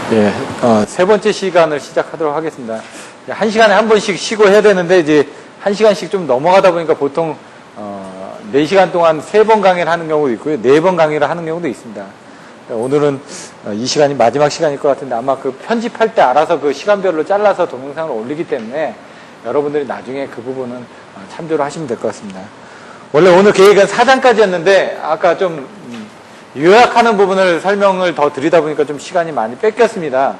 예, 세 번째 시간을 시작하도록 하겠습니다. 한 시간에 한 번씩 쉬고 해야 되는데, 이제 한 시간씩 좀 넘어가다 보니까 보통, 4시간 동안 3번 강의를 하는 경우도 있고요. 4번 강의를 하는 경우도 있습니다. 오늘은 이 시간이 마지막 시간일 것 같은데, 아마 그 편집할 때 알아서 그 시간별로 잘라서 동영상을 올리기 때문에 여러분들이 나중에 그 부분은 참조를 하시면 될 것 같습니다. 원래 오늘 계획은 4장까지였는데, 아까 좀, 요약하는 부분을 설명을 더 드리다 보니까 좀 시간이 많이 뺏겼습니다.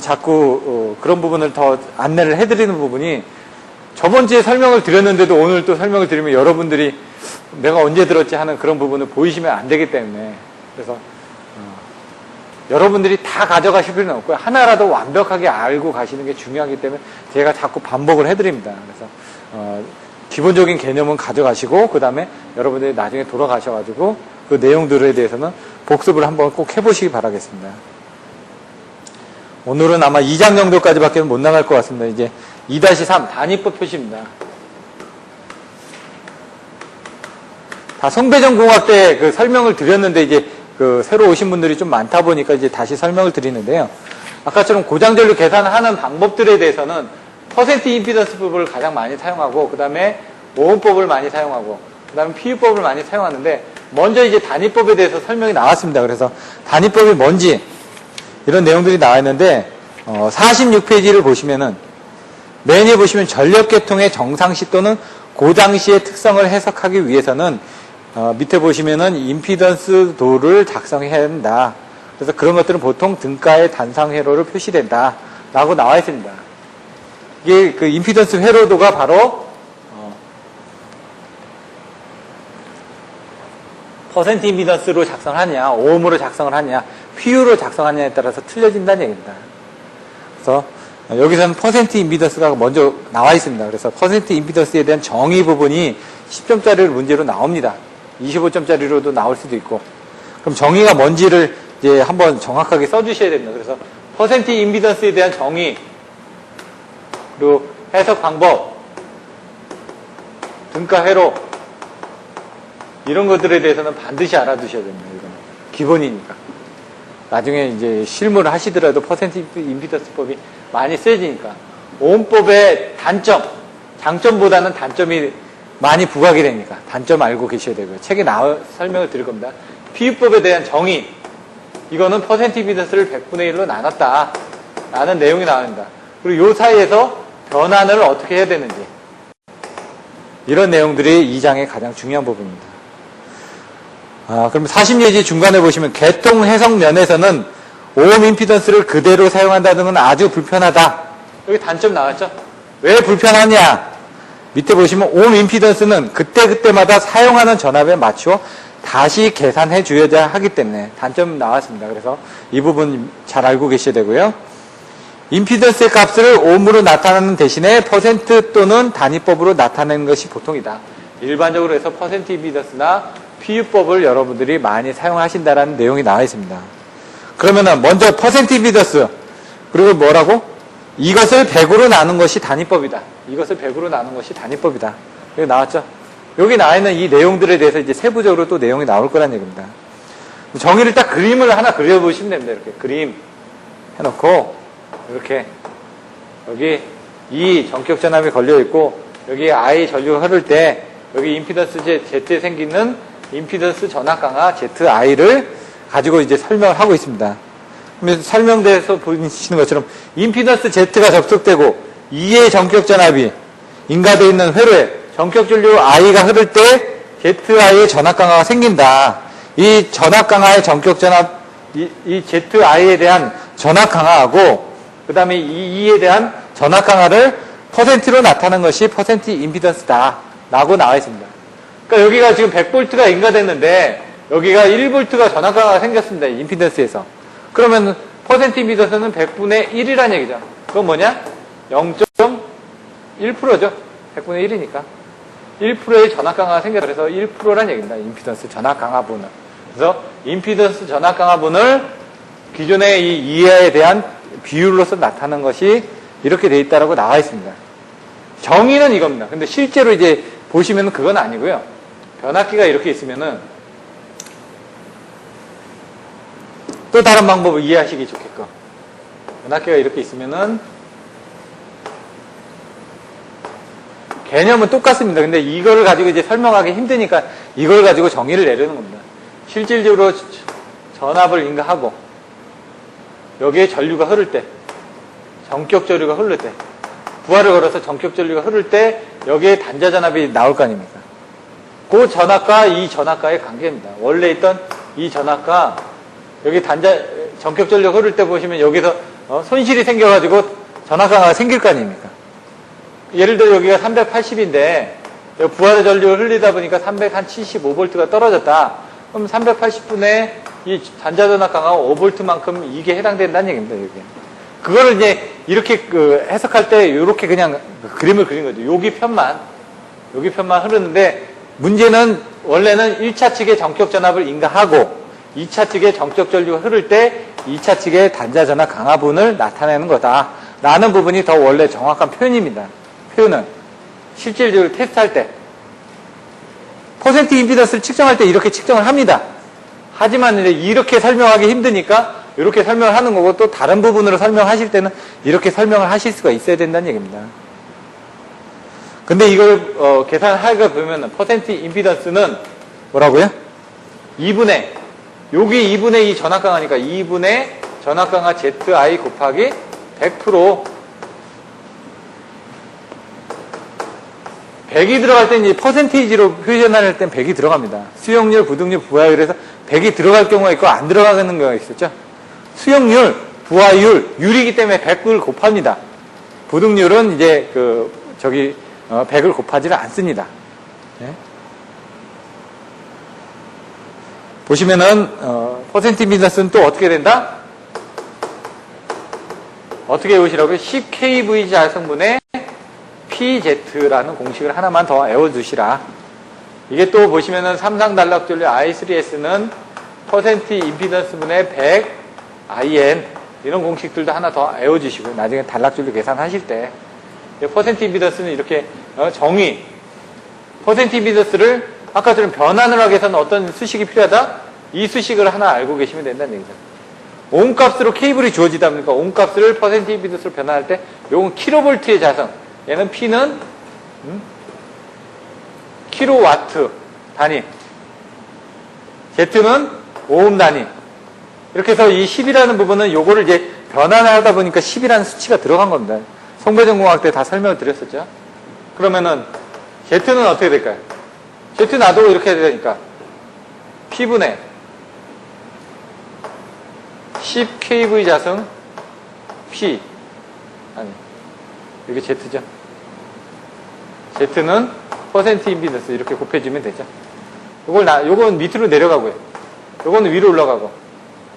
자꾸 그런 부분을 더 안내를 해드리는 부분이 저번 주에 설명을 드렸는데도 오늘 또 설명을 드리면 여러분들이 내가 언제 들었지 하는 그런 부분을 보이시면 안 되기 때문에, 그래서 여러분들이 다 가져가실 필요는 없고요. 하나라도 완벽하게 알고 가시는 게 중요하기 때문에 제가 자꾸 반복을 해드립니다. 그래서 기본적인 개념은 가져가시고, 그 다음에 여러분들이 나중에 돌아가셔가지고 그 내용들에 대해서는 복습을 한번 꼭 해보시기 바라겠습니다. 오늘은 아마 2장 정도까지밖에 못 나갈 것 같습니다. 이제 2-3 단위법 표시입니다. 다 성배정공학 때 그 설명을 드렸는데, 이제 그 새로 오신 분들이 좀 많다 보니까 이제 다시 설명을 드리는데요. 아까처럼 고장전류 계산하는 방법들에 대해서는 퍼센트 임피던스법을 가장 많이 사용하고, 그 다음에 오음법을 많이 사용하고, 그 다음에 피유법을 많이 사용하는데, 먼저 이제 단위법에 대해서 설명이 나왔습니다. 그래서 단위법이 뭔지 이런 내용들이 나와 있는데, 46페이지를 보시면은 맨 위에 보시면 전력계통의 정상시 또는 고장시의 특성을 해석하기 위해서는 밑에 보시면은 임피던스 도를 작성해야 한다. 그래서 그런 것들은 보통 등가의 단상 회로로 표시된다 라고 나와 있습니다. 이게 그 임피던스 회로도가 바로 퍼센트 임피던스로 작성을 하냐, 오음으로 작성을 하냐, PU로 작성하냐에 따라서 틀려진다는 얘기입니다. 그래서 여기서는 퍼센트 임피던스가 먼저 나와 있습니다. 그래서 퍼센트 임피던스에 대한 정의 부분이 10점짜리 문제로 나옵니다. 25점짜리로도 나올 수도 있고. 그럼 정의가 뭔지를 이제 한번 정확하게 써주셔야 됩니다. 그래서 퍼센트 임피던스에 대한 정의, 그리고 해석 방법, 등가 회로, 이런 것들에 대해서는 반드시 알아두셔야 됩니다. 이건 기본이니까. 나중에 이제 실무를 하시더라도 퍼센트 임피던스법이 많이 쓰여지니까. 오음법의 단점, 장점보다는 단점이 많이 부각이 되니까 단점 알고 계셔야 되고요. 책에 설명을 드릴 겁니다. 피유법에 대한 정의, 이거는 퍼센트 임피던스를 100분의 1로 나눴다 라는 내용이 나옵니다. 그리고 이 사이에서 변환을 어떻게 해야 되는지, 이런 내용들이 2장의 가장 중요한 부분입니다. 그럼 40예지 중간에 보시면 개통 해석 면에서는 오음 임피던스를 그대로 사용한다는 건 아주 불편하다. 여기 단점 나왔죠? 왜 불편하냐? 밑에 보시면 오음 임피던스는 그때그때마다 사용하는 전압에 맞추어 다시 계산해 줘야 하기 때문에 단점 나왔습니다. 그래서 이 부분 잘 알고 계셔야 되고요. 임피던스의 값을 오음으로 나타내는 대신에 퍼센트 또는 단위법으로 나타내는 것이 보통이다. 일반적으로 해서 퍼센트 임피던스나 PU법을 여러분들이 많이 사용하신다라는 내용이 나와 있습니다. 그러면은 먼저 퍼센트 임피던스, 그리고 뭐라고? 이것을 100으로 나눈 것이 단위법이다. 이것을 100으로 나눈 것이 단위법이다. 여기 나왔죠? 여기 나와 있는 이 내용들에 대해서 이제 세부적으로 또 내용이 나올 거란 얘기입니다. 정의를 딱 그림을 하나 그려보시면 됩니다. 이렇게 그림 해놓고, 이렇게 여기 이 전격 전압이 걸려 있고, 여기 I 전류가 흐를 때 여기 임피던스 Z에 생기는 임피던스 전압 강화 ZI를 가지고 이제 설명을 하고 있습니다. 그러면 설명대에서 보시는 것처럼 임피던스 Z가 접속되고 E의 전격 전압이 인가되어 있는 회로에 전격 전류 I가 흐를 때 ZI의 전압 강화가 생긴다. 이 전압 강화의 전격 전압, 이 ZI에 대한 전압 강화하고, 그 다음에 이 E에 대한 전압 강화를 퍼센트로 나타낸 것이 퍼센트 임피던스다 라고 나와 있습니다. 그러니까 여기가 지금 100V가 인가됐는데 여기가 1V가 전압 강화가 생겼습니다. 임피던스에서. 그러면 퍼센트 임피던스는 100분의 1이라는 얘기죠. 그건 뭐냐? 0.1%죠. 100분의 1이니까. 1%의 전압 강화가 생겼다. 그래서 1%라는 얘기입니다. 임피던스 전압 강화분을. 그래서 임피던스 전압 강화분을 기존의 이 이하에 대한 비율로서 나타나는 것이 이렇게 돼 있다라고 나와 있습니다. 정의는 이겁니다. 근데 실제로 이제 보시면 그건 아니고요. 변압기가 이렇게 있으면은 또 다른 방법을 이해하시기 좋게끔 전압계가 이렇게 있으면은 개념은 똑같습니다. 근데 이걸 가지고 이제 설명하기 힘드니까 이걸 가지고 정의를 내려는 겁니다. 실질적으로 전압을 인가하고 여기에 전류가 흐를 때, 전격 전류가 흐를 때, 부하를 걸어서 전격 전류가 흐를 때 여기에 단자 전압이 나올 거 아닙니까? 그 전압과 이 전압과의 관계입니다. 원래 있던 이 전압과 여기 전격 전류가 흐를 때 보시면 여기서 손실이 생겨가지고 전압강화가 생길 거 아닙니까? 예를 들어 여기가 380인데 부하 전류를 흘리다 보니까 375V가 떨어졌다. 그럼 380분의 이 단자 전압 강화가 5V만큼 이게 해당된다는 얘기입니다. 여기. 그거를 이제 이렇게 해석할 때 이렇게 그냥 그림을 그린 거죠. 여기 편만 흐르는데 문제는 원래는 1차 측의 전격 전압을 인가하고 2차 측의 전격 전류가 흐를 때 2차 측의 단자 전압 강화분을 나타내는 거다. 라는 부분이 더 원래 정확한 표현입니다. 표현은 실질적으로 테스트할 때 퍼센트 임피던스를 측정할 때 이렇게 측정을 합니다. 하지만 이제 이렇게 설명하기 힘드니까 이렇게 설명을 하는 거고 또 다른 부분으로 설명하실 때는 이렇게 설명을 하실 수가 있어야 된다는 얘기입니다. 근데 이걸 계산하기가 보면은 퍼센트 임피던스는 뭐라고요? 2분의 여기 2분의 2 전압 강화니까 2분의 전압 강화 ZI 곱하기 100% 100이 들어갈 때 이제 퍼센테이지로 표현할 땐 100이 들어갑니다. 수용률, 부등률, 부하율에서 100이 들어갈 경우가 있고 안 들어가는 경우가 있었죠. 수용률, 부하율, 율이기 때문에 100을 곱합니다. 부등률은 이제 100을 곱하지를 않습니다. 네? 보시면은 퍼센트 임피던스는 또 어떻게 된다? 어떻게 외우시라고요? 10kV 자성분의 PZ라는 공식을 하나만 더 외워두시라. 이게 또 보시면은 삼상 단락전류 I3S는 퍼센트 임피던스분의 100 IN 이런 공식들도 하나 더 외워주시고 나중에 단락전류 계산하실 때 퍼센트 임피던스는 이렇게 정의 퍼센트 임피던스를 아까처럼 변환을 하기 위해서는 어떤 수식이 필요하다? 이 수식을 하나 알고 계시면 된다는 얘기죠. 옴값으로 케이블이 주어지다 보니까 옴값을 퍼센트 임피던스로 변환할 때 요건 킬로볼트의 자성 얘는 P는 킬로와트 단위 Z는 오hm 단위 이렇게 해서 이 10이라는 부분은 요거를 이제 변환을 하다 보니까 10이라는 수치가 들어간 겁니다. 송배전공학 때 다 설명을 드렸었죠. 그러면은 Z는 어떻게 될까요? Z 놔두고 이렇게 해야 되니까 P분의 10kV 자승 P 아니 이게 Z죠. Z는 퍼센트 임피던스 이렇게 곱해주면 되죠. 요건 밑으로 내려가고요. 요거는 위로 올라가고.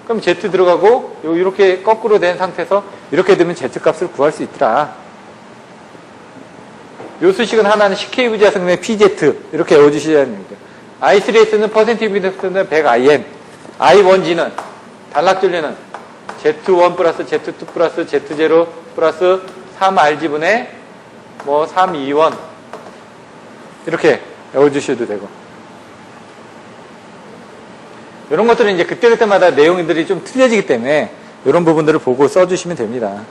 그럼 Z 들어가고 이렇게 거꾸로 된 상태에서 이렇게 되면 Z 값을 구할 수 있더라. 요 수식은 하나는 10kV 자승의 PZ 이렇게 외워주셔야 됩니다. I3S는 퍼센트 임피던스는 100IN I1G는 단락전류는 Z1 플러스 Z2 플러스 Z0 플러스 3RG분의 321 이렇게 외워주셔도 되고 이런 것들은 이제 그때그때마다 내용들이 좀 틀려지기 때문에 이런 부분들을 보고 써주시면 됩니다.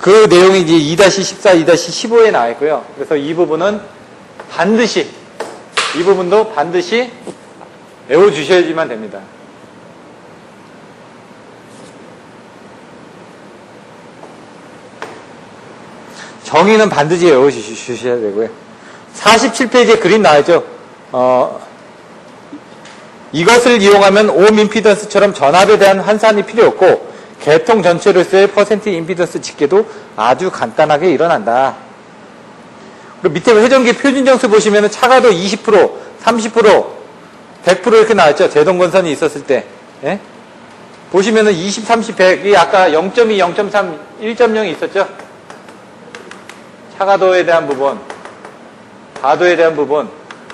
그 내용이 이제 2-14, 2-15에 나와 있고요. 그래서 이 부분은 이 부분도 반드시 외워주셔야지만 됩니다. 정의는 반드시 외워주셔야 되고요. 47페이지에 그림 나와있죠. 이것을 이용하면 오hm 임피던스처럼 전압에 대한 환산이 필요 없고 계통 전체로서의 퍼센트 임피던스 집계도 아주 간단하게 일어난다. 그리고 밑에 회전기 표준정수 보시면 차가도 20%, 30%, 100% 이렇게 나왔죠. 제동건선이 있었을 때. 예? 보시면은 20, 30, 100이 아까 0.2, 0.3, 1.0이 있었죠. 차가도에 대한 부분, 가도에 대한 부분,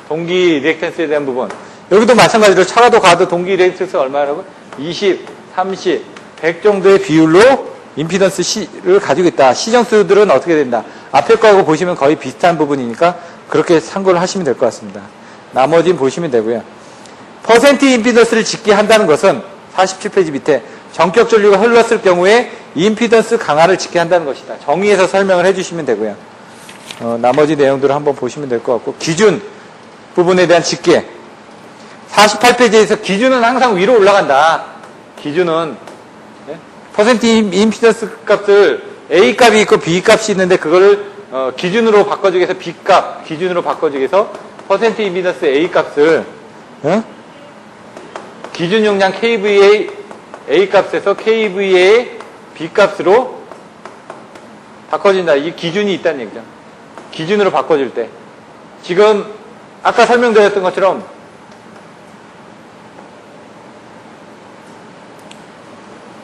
동기 리액턴스에 대한 부분. 여기도 마찬가지로 차가도, 가도, 동기 리액턴스가 얼마라고? 20, 30, 100 정도의 비율로 임피던스 C를 가지고 있다. 시정수들은 어떻게 된다? 앞에 거하고 보시면 거의 비슷한 부분이니까 그렇게 참고를 하시면 될 것 같습니다. 나머지는 보시면 되고요. 퍼센트 임피던스를 집계한다는 것은 47페이지 밑에 전격 전류가 흘렀을 경우에 임피던스 강화를 지켜야 한다는 것이다. 정의해서 설명을 해주시면 되고요. 나머지 내용들을 한번 보시면 될 것 같고, 기준 부분에 대한 집계. 48페이지에서 기준은 항상 위로 올라간다. 기준은 퍼센트 임피던스 값을 A 값이 있고 B 값이 있는데 그거를 기준으로 바꿔주기 위해서 B 값 기준으로 바꿔주기 위해서 퍼센트 임피던스 A 값을 기준 용량 kVA A 값에서 kVA B 값으로 바꿔준다. 이 기준이 있다는 얘기죠. 기준으로 바꿔줄 때 지금 아까 설명드렸던 것처럼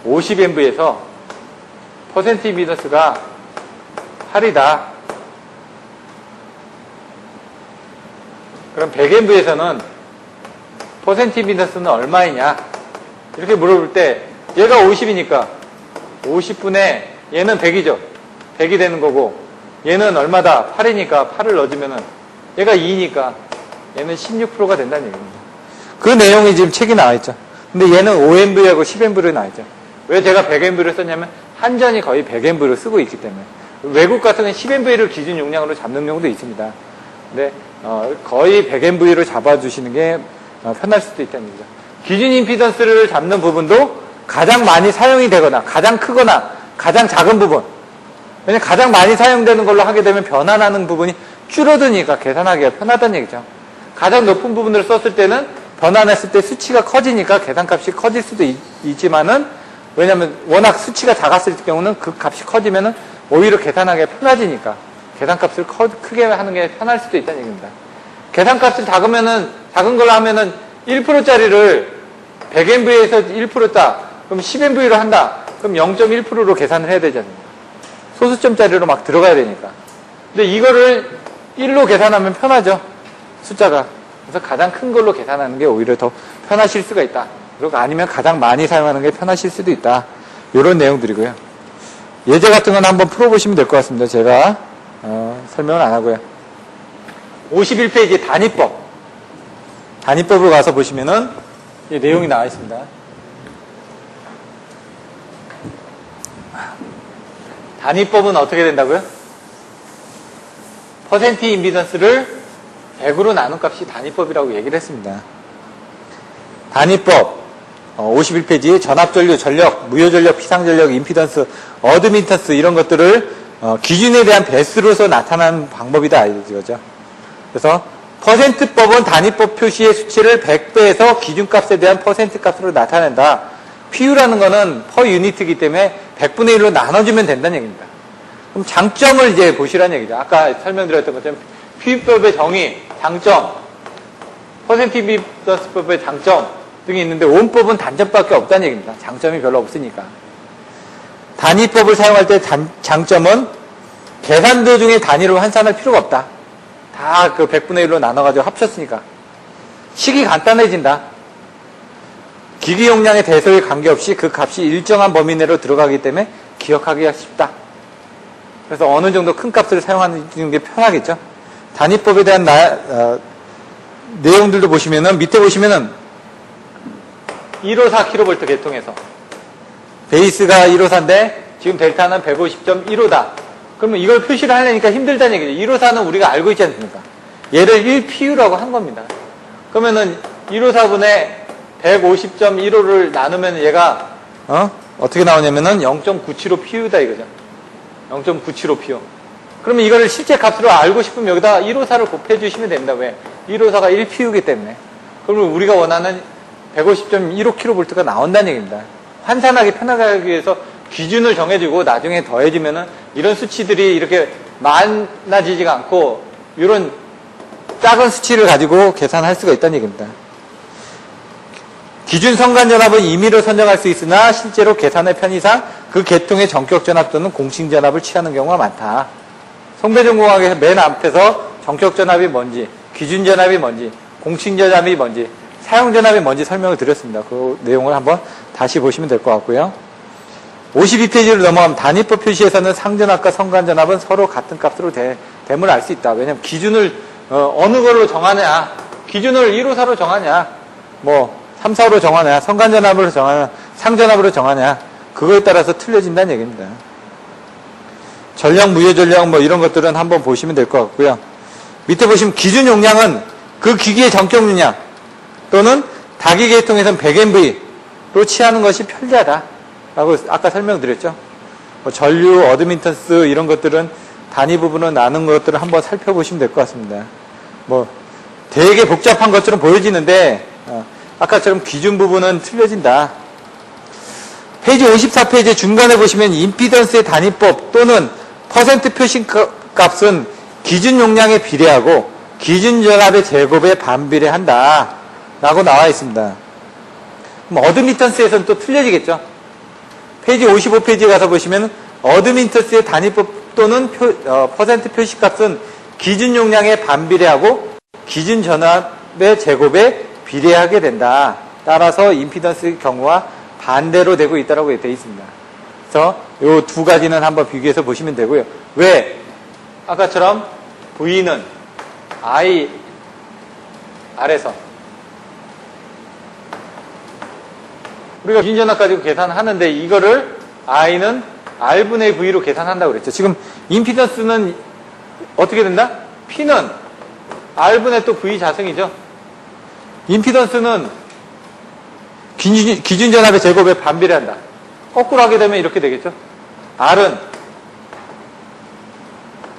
50MV에서 퍼센트 임피던스가 8이다. 그럼 100MV에서는 퍼센트 임피던스는 얼마이냐? 이렇게 물어볼 때 얘가 50이니까 50분의 얘는 100이죠. 100이 되는 거고 얘는 얼마다? 8이니까 8을 넣어주면은 얘가 2니까 얘는 16%가 된다는 얘기입니다. 그 내용이 지금 책에 나와 있죠. 근데 얘는 5MV하고 10MV로 나와 있죠. 왜 제가 100MV를 썼냐면 한전이 거의 100MV를 쓰고 있기 때문에. 외국 같은 경우는 10MV를 기준 용량으로 잡는 경우도 있습니다. 근데 거의 100MV로 잡아주시는 게 편할 수도 있다는 얘기죠. 기준 임피던스를 잡는 부분도 가장 많이 사용이 되거나 가장 크거나 가장 작은 부분. 왜냐면 가장 많이 사용되는 걸로 하게 되면 변환하는 부분이 줄어드니까 계산하기가 편하다는 얘기죠. 가장 높은 부분을 썼을 때는 변환했을 때 수치가 커지니까 계산값이 커질 수도 있지만은 왜냐면 워낙 수치가 작았을 경우는 그 값이 커지면은 오히려 계산하기가 편해지니까 계산값을 크게 하는 게 편할 수도 있다는 얘기입니다. 계산값을 작은 걸로 하면은 1%짜리를 100MV에서 1%다. 그럼 10MV로 한다. 그럼 0.1%로 계산을 해야 되잖아요. 소수점짜리로 막 들어가야 되니까. 근데 이거를 1로 계산하면 편하죠. 숫자가. 그래서 가장 큰 걸로 계산하는 게 오히려 더 편하실 수가 있다. 그리고 아니면 가장 많이 사용하는 게 편하실 수도 있다. 이런 내용들이고요. 예제 같은 건 한번 풀어보시면 될 것 같습니다. 제가 설명을 안 하고요. 51페이지 단위법. 단위법으로 가서 보시면은 이 내용이 나와 있습니다. 단위법은 어떻게 된다고요? 퍼센트 임피던스를 100으로 나눈 값이 단위법이라고 얘기를 했습니다. 단위법 51페이지 전압전류, 전력, 무효전력, 피상전력, 임피던스, 어드미턴스 이런 것들을 기준에 대한 배수로서 나타나는 방법이다 이거죠. 그래서 퍼센트법은 단위법 표시의 수치를 100배에서 기준값에 대한 퍼센트 값으로 나타낸다. PU라는 거는 퍼 유니트이기 때문에 100분의 1로 나눠주면 된다는 얘기입니다. 그럼 장점을 이제 보시라는 얘기죠. 아까 설명드렸던 것처럼 PU법의 정의, 장점, 퍼센트 임피던스법의 장점 등이 있는데 오음법은 단점밖에 없다는 얘기입니다. 장점이 별로 없으니까. 단위법을 사용할 때 장점은 계산도 중에 단위로 환산할 필요가 없다. 다 그 100분의 1로 나눠가지고 합쳤으니까. 식이 간단해진다. 기기 용량의 대소에 관계없이 그 값이 일정한 범위 내로 들어가기 때문에 기억하기가 쉽다. 그래서 어느 정도 큰 값을 사용하는 게 편하겠죠. 단위법에 대한 내용들도 보시면은 밑에 보시면은 154kV 계통에서 베이스가 154인데 지금 델타는 150.15다. 그러면 이걸 표시를 하려니까 힘들다는 얘기죠. 154는 우리가 알고 있지 않습니까? 얘를 1PU라고 한 겁니다. 그러면은 154분의 150.15를 나누면 얘가 어떻게 나오냐면은 0.975PU다 이거죠. 0.975PU. 그러면 이거를 실제 값으로 알고 싶으면 여기다 154를 곱해주시면 됩니다. 왜? 154가 1PU이기 때문에. 그러면 우리가 원하는 150.15kV가 나온다는 얘기입니다. 환산하기 편하게 하기 위해서 기준을 정해주고 나중에 더해지면은 이런 수치들이 이렇게 많아지지가 않고 이런 작은 수치를 가지고 계산할 수가 있다는 얘기입니다. 기준 선간전압은 임의로 선정할 수 있으나 실제로 계산의 편의상 그 계통의 전격전압 또는 공식전압을 취하는 경우가 많다. 성배전공학에서 맨 앞에서 전격전압이 뭔지, 기준전압이 뭔지, 공식전압이 뭔지, 사용전압이 뭔지 설명을 드렸습니다. 그 내용을 한번 다시 보시면 될 것 같고요. 52페이지로 넘어가면 단위법 표시에서는 상전압과 성간전압은 서로 같은 값으로 됨을 알 수 있다. 왜냐하면 기준을 어느 걸로 정하냐, 기준을 154로 정하냐, 뭐 3, 4로 정하냐, 성간전압으로 정하냐, 상전압으로 정하냐, 그거에 따라서 틀려진다는 얘기입니다. 전력, 무효 전력 뭐 이런 것들은 한번 보시면 될 것 같고요. 밑에 보시면 기준 용량은 그 기기의 전격용량 또는 다기 계통에서는 100MV로 취하는 것이 편리하다 라고 아까 설명드렸죠. 뭐 전류, 어드미턴스 이런 것들은 단위 부분을 나눈 것들을 한번 살펴보시면 될 것 같습니다. 뭐 되게 복잡한 것처럼 보여지는데 아까처럼 기준 부분은 틀려진다. 페이지 54페이지 중간에 보시면 임피던스의 단위법 또는 퍼센트 표시값은 기준 용량에 비례하고 기준 전압의 제곱에 반비례한다 라고 나와 있습니다. 그럼 어드미턴스에서는 또 틀려지겠죠. 페이지 55페이지에 가서 보시면 어드미턴스의 단위법 또는 퍼센트 표시값은 기준 용량에 반비례하고 기준 전압의 제곱에 비례하게 된다. 따라서 임피던스의 경우와 반대로 되고 있다고 되어 있습니다. 그래서 이 두 가지는 한번 비교해서 보시면 되고요. 왜? 아까처럼 V는 I 아래서 우리가 기준 전압 가지고 계산하는데 이거를 I는 R분의 V로 계산한다고 그랬죠. 지금 임피던스는 어떻게 된다? P는 R분의 또 V 자승이죠. 임피던스는 기준 전압의 제곱에 반비례한다. 거꾸로 하게 되면 이렇게 되겠죠.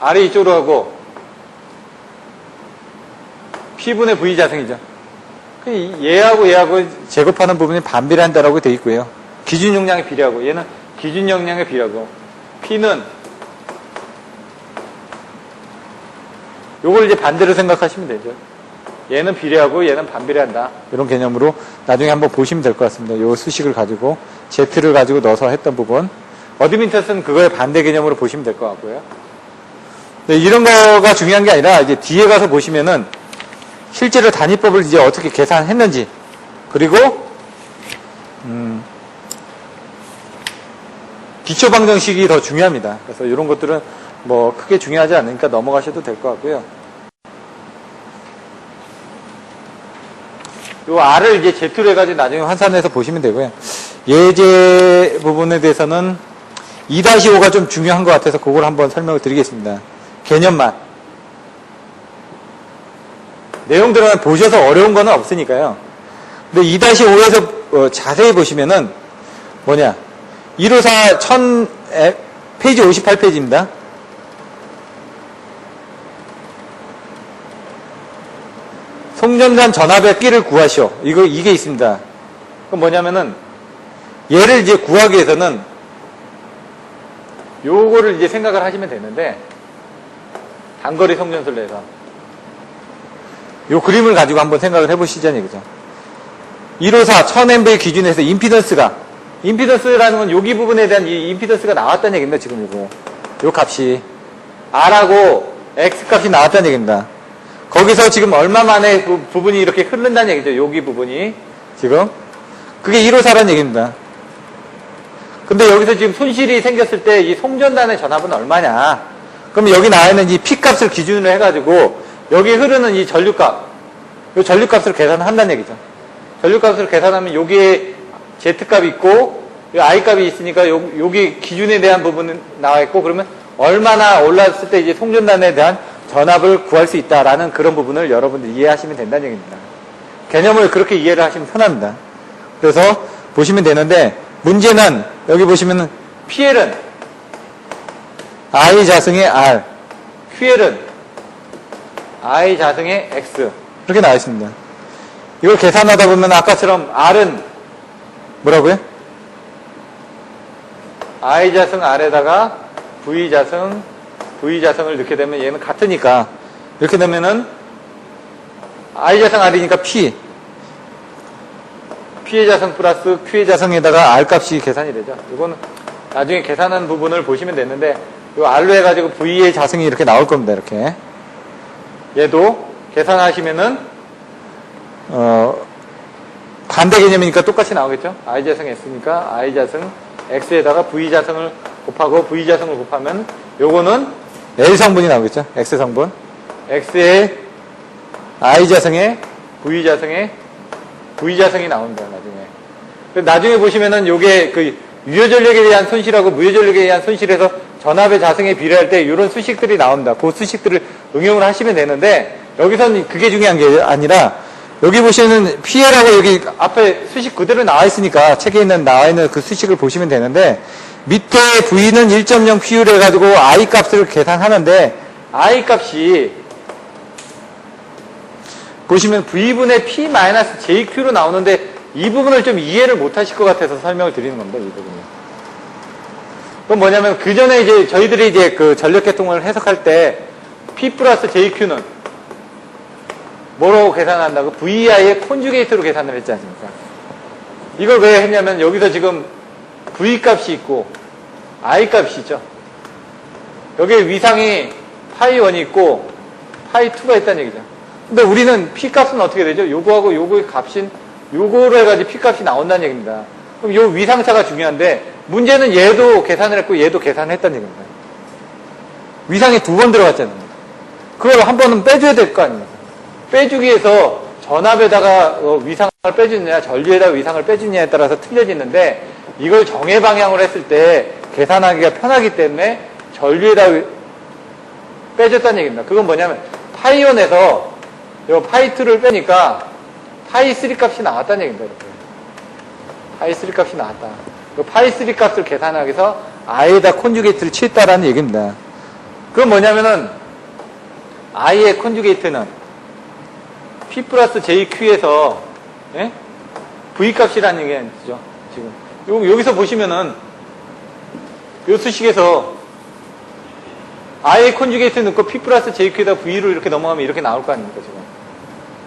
R이 이쪽으로 하고 P분의 V 자승이죠. 얘하고 제곱하는 부분이 반비례한다라고 되어 있고요. 기준 용량에 비례하고 얘는 기준 용량에 비례하고 P는 요걸 이제 반대로 생각하시면 되죠. 얘는 비례하고 얘는 반비례한다. 이런 개념으로 나중에 한번 보시면 될 것 같습니다. 요 수식을 가지고 Z를 가지고 넣어서 했던 부분. 어드미턴스는 그거의 반대 개념으로 보시면 될 것 같고요. 네, 이런 거가 중요한 게 아니라 이제 뒤에 가서 보시면은 실제로 단위법을 이제 어떻게 계산했는지 그리고 기초 방정식이 더 중요합니다. 그래서 이런 것들은 뭐 크게 중요하지 않으니까 넘어가셔도 될 것 같고요. 요 R을 이제 Z로 해가지고 나중에 환산해서 보시면 되고요. 예제 부분에 대해서는 2-5가 좀 중요한 것 같아서 그걸 한번 설명을 드리겠습니다. 개념만. 내용들은 보셔서 어려운 거는 없으니까요. 근데 2-5에서 자세히 보시면은 뭐냐. 154 1000 페이지 58페이지입니다. 송전단 전압의 끼를 구하시오. 이게 있습니다. 그럼 뭐냐면은, 얘를 이제 구하기 위해서는, 요거를 이제 생각을 하시면 되는데, 단거리 송전술래에서. 요 그림을 가지고 한번 생각을 해보시자는 얘기죠. 154, 1000MV 기준에서 임피던스라는 건 여기 부분에 대한 이 임피던스가 나왔다는 얘기입니다, 지금 이거. 요 값이. R하고 X 값이 나왔다는 얘기입니다. 거기서 지금 얼마 만에 부분이 이렇게 흐른다는 얘기죠. 여기 부분이. 지금. 그게 154라는 얘기입니다. 근데 여기서 지금 손실이 생겼을 때 이 송전단의 전압은 얼마냐. 그럼 여기 나와 있는 이 P값을 기준으로 해가지고 여기 흐르는 이 전류값. 이 전류값을 계산한다는 얘기죠. 전류값을 계산하면 여기에 Z값이 있고 이 I값이 있으니까 여기 기준에 대한 부분은 나와 있고 그러면 얼마나 올랐을 때 이제 송전단에 대한 전압을 구할 수 있다라는 그런 부분을 여러분들 이해하시면 된다는 얘기입니다. 개념을 그렇게 이해를 하시면 편합니다. 그래서 보시면 되는데 문제는 여기 보시면 PL은 I 자승의 R, QL은 I 자승의 X 이렇게 나와 있습니다. 이걸 계산하다 보면 아까처럼 R은 뭐라고요? I 자승 R에다가 V 자승을 넣게 되면 얘는 같으니까 이렇게 되면은 I 자승 R이니까 P의 자승 플러스 Q의 자승에다가 R 값이 계산이 되죠. 이거는 나중에 계산한 부분을 보시면 되는데 이 R로 해가지고 V의 자승이 이렇게 나올 겁니다. 이렇게 얘도 계산하시면은 반대 개념이니까 똑같이 나오겠죠. I 자승 S니까 I 자승 X에다가 V 자승을 곱하고 V 자승을 곱하면 요거는 L 성분이 나오겠죠. X 성분. X의 I 자승에 V 자승에 V 자승이 나온다. 나중에. 나중에 보시면은 요게 그 유효전력에 대한 손실하고 무효전력에 대한 손실에서 전압의 자승에 비례할 때 이런 수식들이 나옵니다. 그 수식들을 응용을 하시면 되는데 여기서는 그게 중요한 게 아니라 여기 보시면 PL하고 여기 앞에 수식 그대로 나와 있으니까 책에 나와 있는 그 수식을 보시면 되는데 밑에 V는 1.0 PU를 해가지고 I 값을 계산하는데 I 값이 보시면 V분의 P-JQ로 나오는데 이 부분을 좀 이해를 못 하실 것 같아서 설명을 드리는 겁니다. 이 부분이. 그건 뭐냐면 그 전에 이제 저희들이 이제 그 전력계통을 해석할 때 P 플러스 JQ는 뭐로 계산한다고? VI의 콘주게이트로 계산을 했지 않습니까? 이걸 왜 했냐면 여기서 지금 V 값이 있고 I 값이 있죠. 여기에 위상이 파이 1이 있고 파이 2가 있다는 얘기죠. 근데 우리는 P 값은 어떻게 되죠? 요거하고 요거의 값인 요거로 해가지고 P 값이 나온다는 얘기입니다. 그럼 요 위상차가 중요한데 문제는 얘도 계산을 했고 얘도 계산을 했다는 얘기입니다. 위상이 2번 들어갔잖아요. 그걸 한 번은 빼줘야 될 거 아닙니까? 빼주기 위해서 전압에다가 위상을 빼주느냐 전류에다가 위상을 빼주느냐에 따라서 틀려지는데 이걸 정해 방향으로 했을 때 계산하기가 편하기 때문에 전류에다가 빼줬다는 얘기입니다. 그건 뭐냐면 파이1에서 요 파이2를 빼니까 파이3 값이 나왔다는 얘기입니다. 이렇게. 파이3 값이 나왔다. 그 파이3 값을 계산하기 위해서 I에다 콘주게이트를 취했다라는 얘기입니다. 그건 뭐냐면은 I의 콘주게이트는 P 플러스 JQ에서 예? V 값이라는 얘기죠. 지금 여기서 보시면은 요 수식에서 I의 콘주게이트 넣고 P 플러스 JQ에다 V로 이렇게 넘어가면 이렇게 나올 거 아닙니까 지금?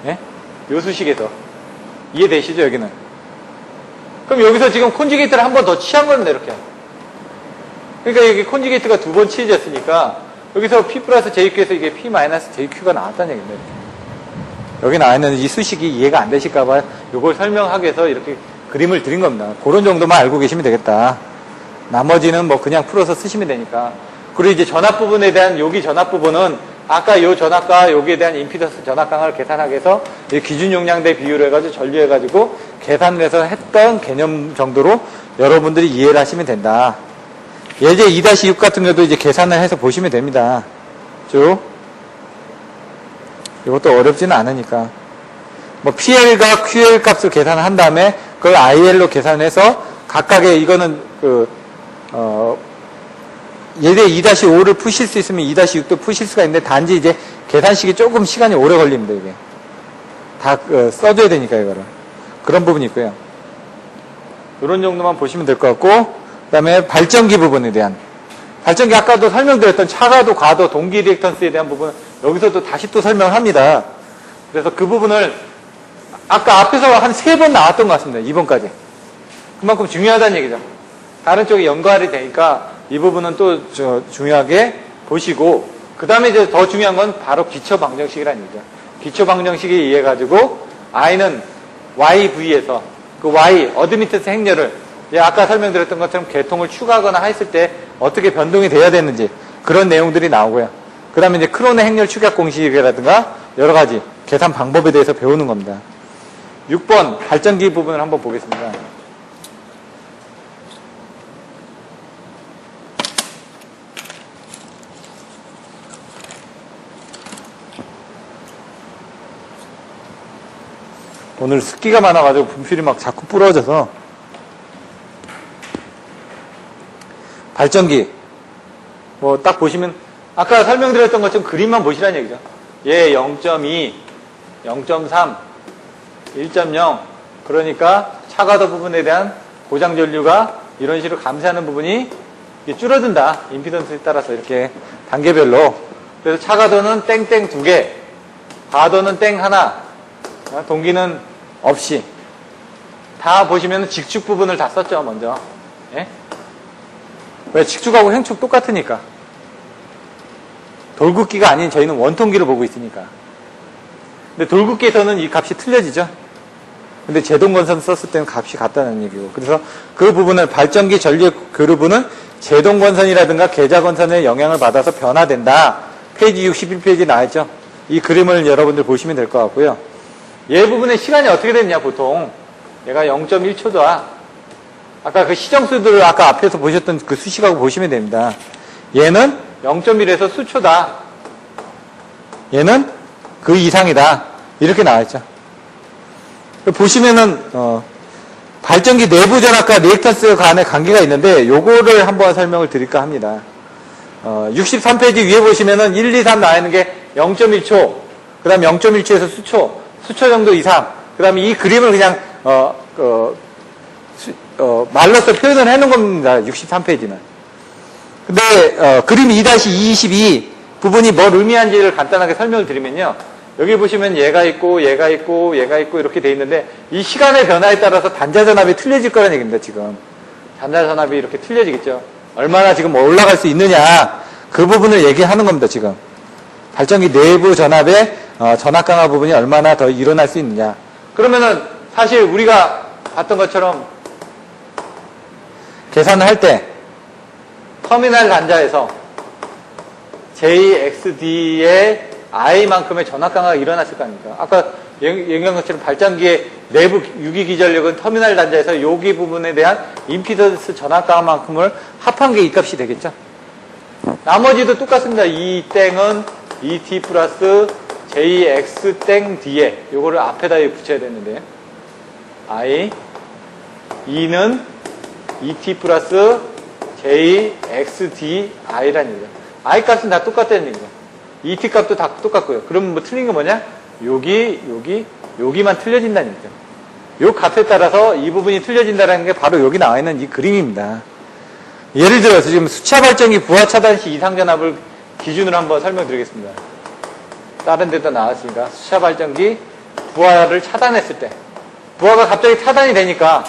예? 요 수식에서 이해되시죠 여기는? 그럼 여기서 지금 콘주게이트를 한 번 더 취한 겁니다 이렇게. 그러니까 여기 콘주게이트가 2번 취해졌으니까 여기서 P 플러스 JQ에서 이게 P 마이너스 JQ가 나왔다는 얘기입니다. 이렇게. 여기 나와 있는 이 수식이 이해가 안 되실까봐 이걸 설명하기 위해서 이렇게 그림을 드린 겁니다. 그런 정도만 알고 계시면 되겠다. 나머지는 뭐 그냥 풀어서 쓰시면 되니까. 그리고 이제 전압 부분에 대한 여기 전압 부분은 아까 요 전압과 여기에 대한 임피던스 전압강을 계산하기 위해서 기준 용량 대 비율을 해가지고 전류해가지고 계산을 해서 했던 개념 정도로 여러분들이 이해를 하시면 된다. 예제 2-6 같은 경우도 이제 계산을 해서 보시면 됩니다. 쭉. 이것도 어렵지는 않으니까. 뭐 PL과 QL 값을 계산을 한 다음에 그걸 IL로 계산해서 각각의 이거는 예제 2-5를 푸실 수 있으면 2-6도 푸실 수가 있는데 단지 이제 계산식이 조금 시간이 오래 걸립니다. 이게 다 써줘야 되니까 이거를. 그런 부분이 있고요. 이런 정도만 보시면 될 것 같고 그 다음에 발전기 부분에 대한 발전기 아까도 설명드렸던 차가도 과도 동기 리액턴스에 대한 부분은 여기서도 다시 또 설명을 합니다. 그래서 그 부분을 아까 앞에서 한 3번 나왔던 것 같습니다. 2번까지. 그만큼 중요하다는 얘기죠. 다른 쪽에 연관이 되니까 이 부분은 또 중요하게 보시고 그 다음에 이제 더 중요한 건 바로 기초 방정식이라는 얘기죠. 기초 방정식에 의해 가지고 I는 YV에서 그 Y 어드미턴스 행렬을 아까 설명드렸던 것처럼 계통을 추가하거나 했을 때 어떻게 변동이 돼야 되는지 그런 내용들이 나오고요. 그 다음에 이제 크론의 행렬 축약 공식이라든가 여러 가지 계산 방법에 대해서 배우는 겁니다. 6번 발전기 부분을 한번 보겠습니다. 오늘 습기가 많아가지고 분필이 막 자꾸 부러져서 발전기 뭐 딱 보시면 아까 설명드렸던 것처럼 그림만 보시라는 얘기죠. 얘 0.2, 0.3, 1.0 그러니까 차가도 부분에 대한 고장 전류가 이런 식으로 감쇄하는 부분이 줄어든다. 임피던스에 따라서 이렇게 단계별로. 그래서 차가도는 땡땡 2개, 과도는 땡 하나, 동기는 없이. 다 보시면 직축 부분을 다 썼죠, 먼저. 예? 왜? 직축하고 행축 똑같으니까. 돌굵기가 아닌 저희는 원통기를 보고 있으니까. 근데 돌굵기에서는 이 값이 틀려지죠. 근데 제동건선 썼을 때는 값이 같다는 얘기고. 그래서 그 부분을 발전기 전류 교류부는 제동건선이라든가 계좌건선의 영향을 받아서 변화된다. 페이지 61페이지 나와있죠. 이 그림을 여러분들 보시면 될 것 같고요. 얘 부분의 시간이 어떻게 됐냐 보통 얘가 0.1초다. 아까 그 시정수들을 아까 앞에서 보셨던 그 수식하고 보시면 됩니다. 얘는 0.1에서 수초다. 얘는 그 이상이다. 이렇게 나와있죠. 보시면은, 발전기 내부 전압과 리액턴스 간의 관계가 있는데, 요거를 한번 설명을 드릴까 합니다. 63페이지 위에 보시면은 1, 2, 3 나와 있는 게 0.1초, 그 다음 0.1초에서 수초 정도 이상, 그 다음에 이 그림을 그냥, 말로써 표현을 해놓은 겁니다. 63페이지는. 근데, 그림 2-222 부분이 뭘 의미하는지를 간단하게 설명을 드리면요. 여기 보시면 얘가 있고, 얘가 있고, 얘가 있고, 이렇게 돼 있는데, 이 시간의 변화에 따라서 단자전압이 틀려질 거라는 얘기입니다, 지금. 단자전압이 이렇게 틀려지겠죠. 얼마나 지금 올라갈 수 있느냐, 그 부분을 얘기하는 겁니다, 지금. 발전기 내부 전압의, 전압 강화 부분이 얼마나 더 일어날 수 있느냐. 그러면은, 사실 우리가 봤던 것처럼, 계산을 할 때, 터미널 단자에서 JXD의 I만큼의 전압 강화가 일어났을 거 아닙니까? 아까 얘기한 것처럼 발전기의 내부 유기기전력은 터미널 단자에서 여기 부분에 대한 임피던스 전압 강화만큼을 합한 게 이 값이 되겠죠? 나머지도 똑같습니다. 이 땡은 ET 플러스 JX 땡 D에 요거를 앞에다 붙여야 되는데 I E는 ET 플러스 JXD I라는 얘기죠. I 값은 다 똑같다는 얘기죠. ET 값도 다 똑같고요. 그럼 뭐 틀린 거 뭐냐? 여기만 틀려진다는 얘기죠. 요 값에 따라서 이 부분이 틀려진다는 게 바로 여기 나와 있는 이 그림입니다. 예를 들어서 지금 수차 발전기 부하 차단 시 이상 전압을 기준으로 한번 설명드리겠습니다. 다른 데도 나왔으니까 수차 발전기 부하를 차단했을 때 부하가 갑자기 차단이 되니까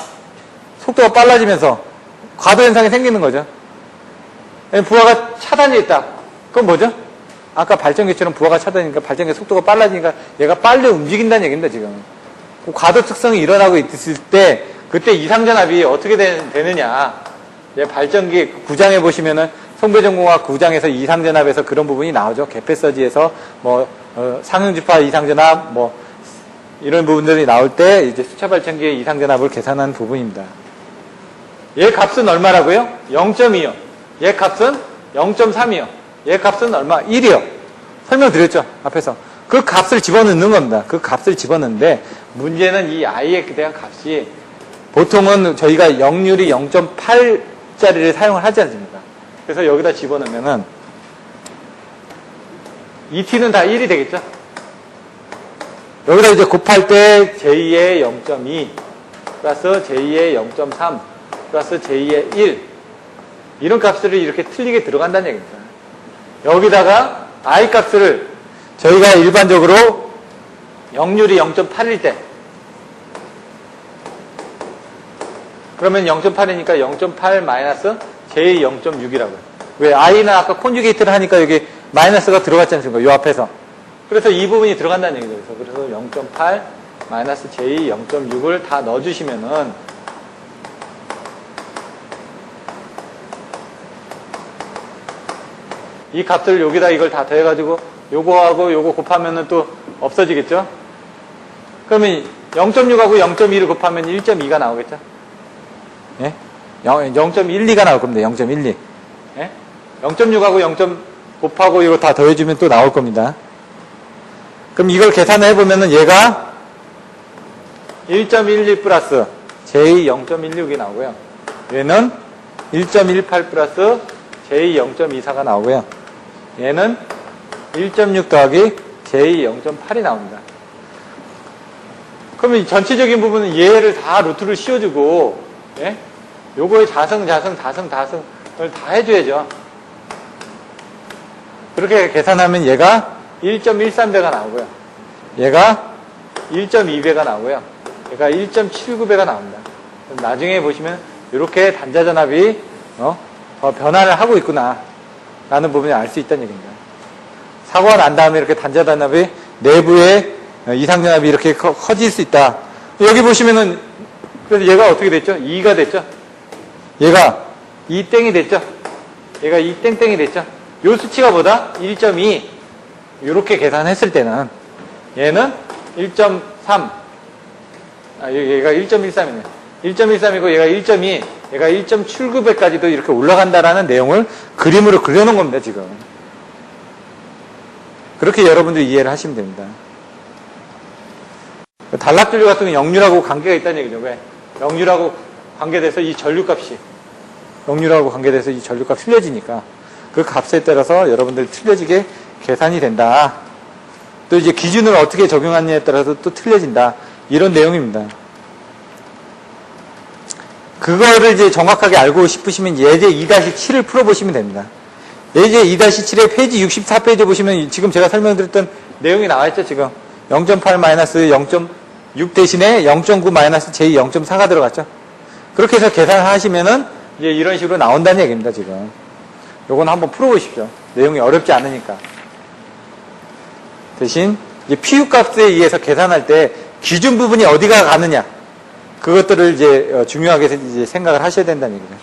속도가 빨라지면서 과도 현상이 생기는 거죠. 부하가 차단이 됐다. 그건 뭐죠? 아까 발전기처럼 부하가 차단이니까 발전기 속도가 빨라지니까 얘가 빨리 움직인다는 얘기입니다, 지금. 그 과도 특성이 일어나고 있을 때, 그때 이상전압이 어떻게 되느냐. 발전기 구장에 보시면은, 송배전공학 구장에서 이상전압에서 그런 부분이 나오죠. 개폐서지에서, 상용주파 이상전압, 이런 부분들이 나올 때, 이제 수차 발전기의 이상전압을 계산한 부분입니다. 얘 값은 얼마라고요? 0.2요. 얘 값은 0.3이요. 얘 값은 얼마? 1이요. 설명드렸죠, 앞에서. 그 값을 집어넣는 겁니다. 그 값을 집어넣는데, 문제는 이 i에 대한 값이, 보통은 저희가 역률이 0.8짜리를 사용을 하지 않습니까? 그래서 여기다 집어넣으면은, ET는 다 1이 되겠죠? 여기다 이제 곱할 때, J의 0.2, 플러스 J의 0.3, 플러스 J의 1, 이런 값들이 이렇게 틀리게 들어간다는 얘기입니다. 여기다가 I 값을 저희가 일반적으로 역률이 0.8일 때 그러면 0.8이니까 0.8 마이너스 J 0.6이라고요. 왜? I는 아까 콘주게이트를 하니까 여기 마이너스가 들어갔지 않습니까? 요 앞에서. 그래서 이 부분이 들어간다는 얘기죠. 그래서 0.8 마이너스 J 0.6을 다 넣어주시면은 이 값들 여기다 이걸 다 더해가지고 요거하고 요거 곱하면은 또 없어지겠죠? 그러면 0.6하고 0.2를 곱하면 1.2가 나오겠죠? 예? 0.12가 나올 겁니다. 0.12. 예? 0.6하고 0. 곱하고 이거 다 더해주면 또 나올 겁니다. 그럼 이걸 계산을 해보면은 얘가 1.12 플러스 J 0.16이 나오고요. 얘는 1.18 플러스 J 0.24가 나오고요. 얘는 1.6 더하기 J 0.8이 나옵니다. 그러면 전체적인 부분은 얘를 다 루트를 씌워주고, 예? 요거의 다승을 다 해줘야죠. 그렇게 계산하면 얘가 1.13배가 나오고요. 얘가 1.2배가 나오고요. 얘가 1.79배가 나옵니다. 나중에 보시면 이렇게 단자전압이 더 변화를 하고 있구나 라는 부분을 알 수 있다는 얘기입니다. 사고가 난 다음에 이렇게 단자전압이 내부에 이상전압이 이렇게 커질 수 있다. 여기 보시면은 그래서 얘가 어떻게 됐죠? 2가 됐죠? 얘가 2땡이 됐죠? 얘가 2땡땡이 됐죠? 요 수치가 뭐다? 1.2 이렇게 계산했을 때는 얘는 1.3 얘가 1.13이네. 1.13이고 얘가 1.2 얘가 1.79배까지도 이렇게 올라간다라는 내용을 그림으로 그려놓은 겁니다, 지금. 그렇게 여러분들이 이해를 하시면 됩니다. 단락전류 같은 경우는 역류라고 관계가 있다는 얘기죠. 왜? 역류라고 관계돼서 이 전류값이, 역류라고 관계돼서 이 전류값 틀려지니까 그 값에 따라서 여러분들이 틀려지게 계산이 된다. 또 이제 기준을 어떻게 적용하느냐에 따라서 또 틀려진다. 이런 내용입니다. 그거를 이제 정확하게 알고 싶으시면 예제 2-7을 풀어보시면 됩니다. 예제 2-7의 페이지 64페이지 보시면 지금 제가 설명드렸던 내용이 나와있죠, 지금. 0.8 마이너스 0.6 대신에 0.9 J 0.4가 들어갔죠. 그렇게 해서 계산하시면은 이제 이런 식으로 나온다는 얘기입니다, 지금. 요건 한번 풀어보십시오. 내용이 어렵지 않으니까. 대신 이제 PU 값에 의해서 계산할 때 기준 부분이 어디가 가느냐. 그것들을 이제 중요하게 이제 생각을 하셔야 된다는 얘기죠.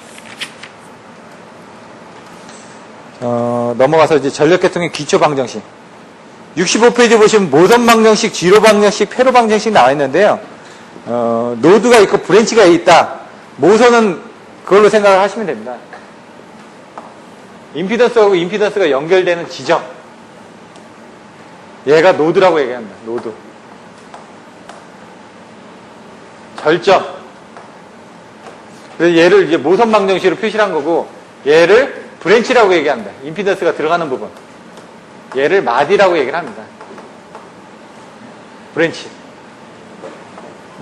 넘어가서 이제 전력계통의 기초 방정식. 65페이지 보시면 모선 방정식, 지로 방정식, 회로 방정식 나와 있는데요. 노드가 있고 브랜치가 있다. 모선은 그걸로 생각을 하시면 됩니다. 임피던스하고 임피던스가 연결되는 지점. 얘가 노드라고 얘기합니다. 노드. 절점. 그래서 얘를 이제 모선 방정식으로 표시한 거고, 얘를 브랜치라고 얘기합니다. 임피던스가 들어가는 부분. 얘를 마디라고 얘기를 합니다. 브랜치.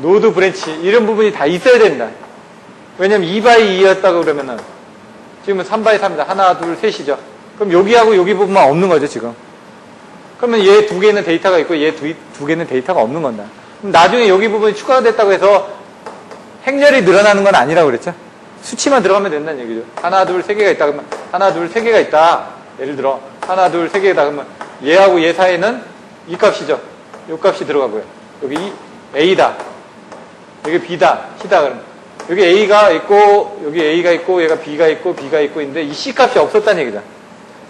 노드 브랜치. 이런 부분이 다 있어야 된다. 왜냐면 2x2였다고 그러면은, 지금은 3x3이다. 하나, 둘, 셋이죠. 그럼 여기하고 여기 부분만 없는 거죠, 지금. 그러면 얘 두 개는 데이터가 있고, 얘 두 개는 데이터가 없는 건다. 그럼 나중에 여기 부분이 추가가 됐다고 해서 행렬이 늘어나는 건 아니라고 그랬죠. 수치만 들어가면 된다는 얘기죠. 하나, 둘, 세 개가 있다. 그러면 하나, 둘, 세 개가 있다. 예를 들어 하나, 둘, 세 개다. 그러면 얘하고 얘 사이에는 이 값이죠. 이 값이 들어가고요. 여기 A다. 여기 B다. C다. 그러면 여기 A가 있고 여기 A가 있고 얘가 B가 있고 B가 있고 있는데 이 C 값이 없었다는 얘기죠.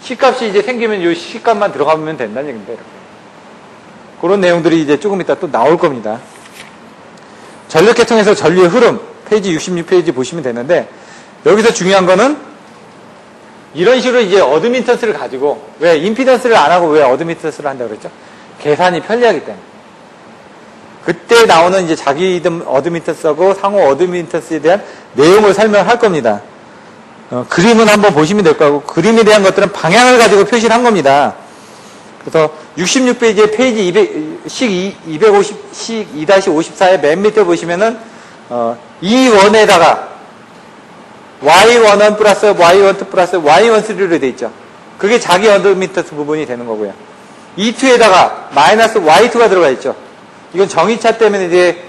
C 값이 이제 생기면 이 C 값만 들어가면 된다는 얘기입니다. 이렇게. 그런 내용들이 이제 조금 이따 또 나올 겁니다. 전력계통에서 전류의 흐름, 페이지 66페이지 보시면 되는데, 여기서 중요한 거는 이런 식으로 이제 어드미턴스를 가지고, 왜 임피던스를 안 하고 왜 어드미턴스를 한다고 그랬죠? 계산이 편리하기 때문에. 그때 나오는 이제 자기 어드미턴스하고 상호 어드미턴스에 대한 내용을 설명할 겁니다. 그림은 한번 보시면 될 거고, 그림에 대한 것들은 방향을 가지고 표시를 한 겁니다. 그래서 66페이지에 페이지 254의 맨 밑에 보시면은 이 원에다가 y11 플러스 y12 플러스 y13로 되어 있죠. 그게 자기 어드미턴스 부분이 되는 거고요. E2에다가 마이너스 y2가 들어가 있죠. 이건 정의차 때문에 이제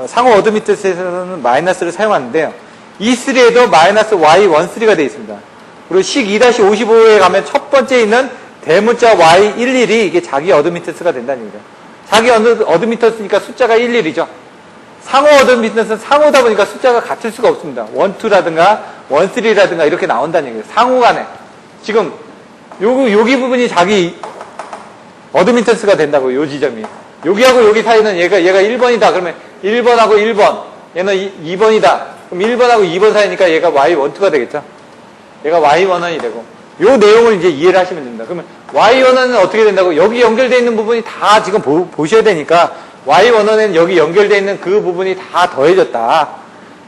상호 어드미턴스에서는 마이너스를 사용하는데요. E3에도 마이너스 y13가 되어 있습니다. 그리고 식 2-55에 가면 첫 번째 있는 대문자 y11이 이게 자기 어드미턴스가 된다는 얘기죠. 자기 어드미턴스니까 숫자가 11이죠. 상호 어드미턴스는 상호다 보니까 숫자가 같을 수가 없습니다. 1, 2라든가 1, 3라든가 이렇게 나온다는 얘기예요. 상호 간에. 지금 여기 부분이 자기 어드미턴스가 된다고, 요 지점이. 여기하고 여기 사이는 얘가 1번이다. 그러면 1번하고 1번. 얘는 2번이다. 그럼 1번하고 2번 사이니까 얘가 y12가 되겠죠. 얘가 y11이 되고. 요 내용을 이제 이해를 하시면 됩니다. 그러면 y11은 어떻게 된다고? 여기 연결되어 있는 부분이 다 지금 보셔야 되니까 y11에는 여기 연결되어 있는 그 부분이 다 더해졌다.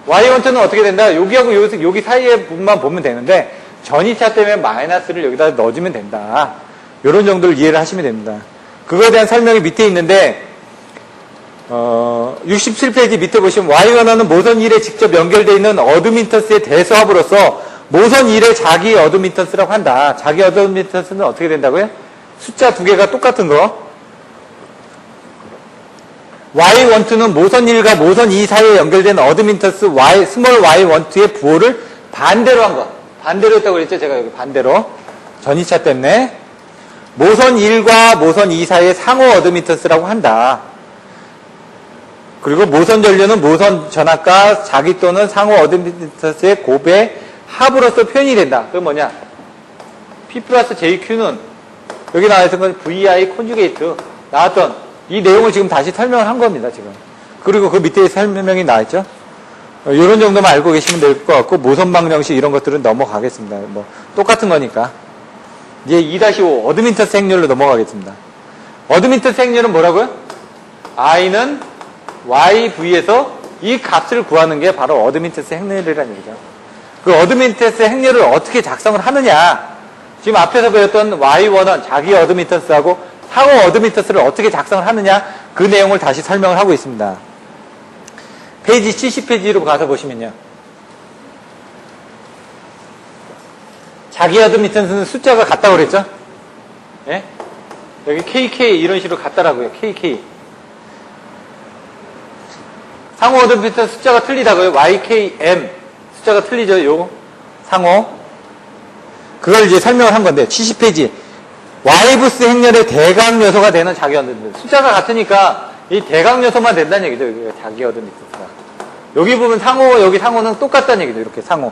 y12는 어떻게 된다? 여기하고 여기 사이의 부분만 보면 되는데 전이차 때문에 마이너스를 여기다 넣어주면 된다. 이런 정도를 이해를 하시면 됩니다. 그거에 대한 설명이 밑에 있는데 67페이지 밑에 보시면 y11은 모선 1에 직접 연결되어 있는 어드미턴스의 대수합으로서 모선 1의 자기 어드미턴스라고 한다. 자기 어드미턴스는 어떻게 된다고요? 숫자 두 개가 똑같은 거. y12는 모선 1과 모선 2 사이에 연결된 어드미턴스 스몰 y12의 부호를 반대로 한 거. 반대로 했다고 그랬죠? 제가 여기 반대로. 전이차 때문에. 모선 1과 모선 2 사이의 상호 어드미턴스라고 한다. 그리고 모선 전류는 모선 전압과 자기 또는 상호 어드미턴스의 곱의 합으로서 표현이 된다. 그건 뭐냐? P 플러스 JQ는 여기 나와 있는 건 VI 콘주게이트 나왔던 이 내용을 지금 다시 설명을 한 겁니다. 지금. 그리고 그 밑에 설명이 나와 있죠. 이런 정도만 알고 계시면 될 것 같고, 모선 방정식 이런 것들은 넘어가겠습니다. 뭐, 똑같은 거니까. 이제 2-5, 어드민턴스 행렬로 넘어가겠습니다. 어드민턴스 행렬은 뭐라고요? i는 yv에서 이 값을 구하는 게 바로 어드민턴스 행렬이라는 얘기죠. 그 어드민턴스 행렬을 어떻게 작성을 하느냐. 지금 앞에서 배웠던 y1은 자기 어드민턴스하고 상호 어드민턴스를 어떻게 작성을 하느냐. 그 내용을 다시 설명을 하고 있습니다. 페이지 70페이지로 가서 보시면요. 자기 어드민턴스는 숫자가 같다고 그랬죠? 예? 여기 KK 이런 식으로 같다라고요. KK. 상호 어드민턴스 숫자가 틀리다고요. YKM. 숫자가 틀리죠. 요 상호. 그걸 이제 설명을 한 건데 70페이지. 와이브스 행렬의 대강 요소가 되는 자기 어드민턴스. 숫자가 같으니까 이 대강 요소만 된다는 얘기죠. 여기가 자기 어드민턴스가. 여기 보면 상호, 여기 상호는 똑같다는 얘기죠. 이렇게 상호.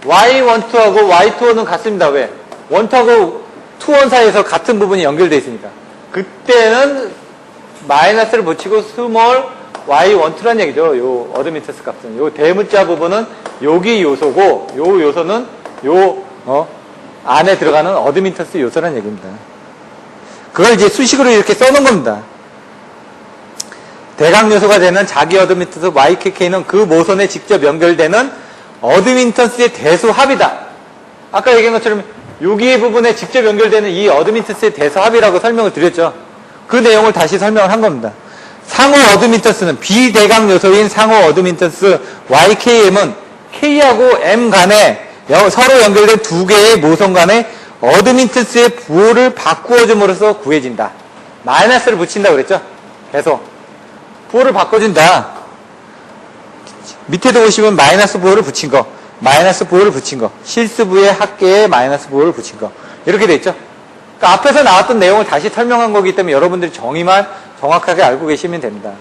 Y12하고 Y21은 같습니다. 왜? 1하고 2원 사이에서 같은 부분이 연결되어 있으니까. 그때는 마이너스를 붙이고 스몰 Y12라는 얘기죠. 요 어드민턴스 값은. 요 대문자 부분은 여기 요소고, 요 요소는 안에 들어가는 어드민턴스 요소라는 얘기입니다. 그걸 이제 수식으로 이렇게 써놓은 겁니다. 대강 요소가 되는 자기 어드민턴스 YKK는 그 모선에 직접 연결되는 어드민턴스의 대수 합이다. 아까 얘기한 것처럼 여기 부분에 직접 연결되는 이 어드민턴스의 대수 합이라고 설명을 드렸죠. 그 내용을 다시 설명을 한 겁니다. 상호 어드민턴스는 비대강 요소인 상호 어드민턴스 YKM은 K하고 M 간에 서로 연결된 두 개의 모선 간에 어드민턴스의 부호를 바꾸어 줌으로써 구해진다. 마이너스를 붙인다고 그랬죠. 계속 부호를 바꿔준다. 밑에도 보시면 마이너스 부호를 붙인 거, 마이너스 부호를 붙인 거, 실수부의 합계에 마이너스 부호를 붙인 거, 이렇게 돼 있죠. 그러니까 앞에서 나왔던 내용을 다시 설명한 거기 때문에 여러분들이 정의만 정확하게 알고 계시면 됩니다.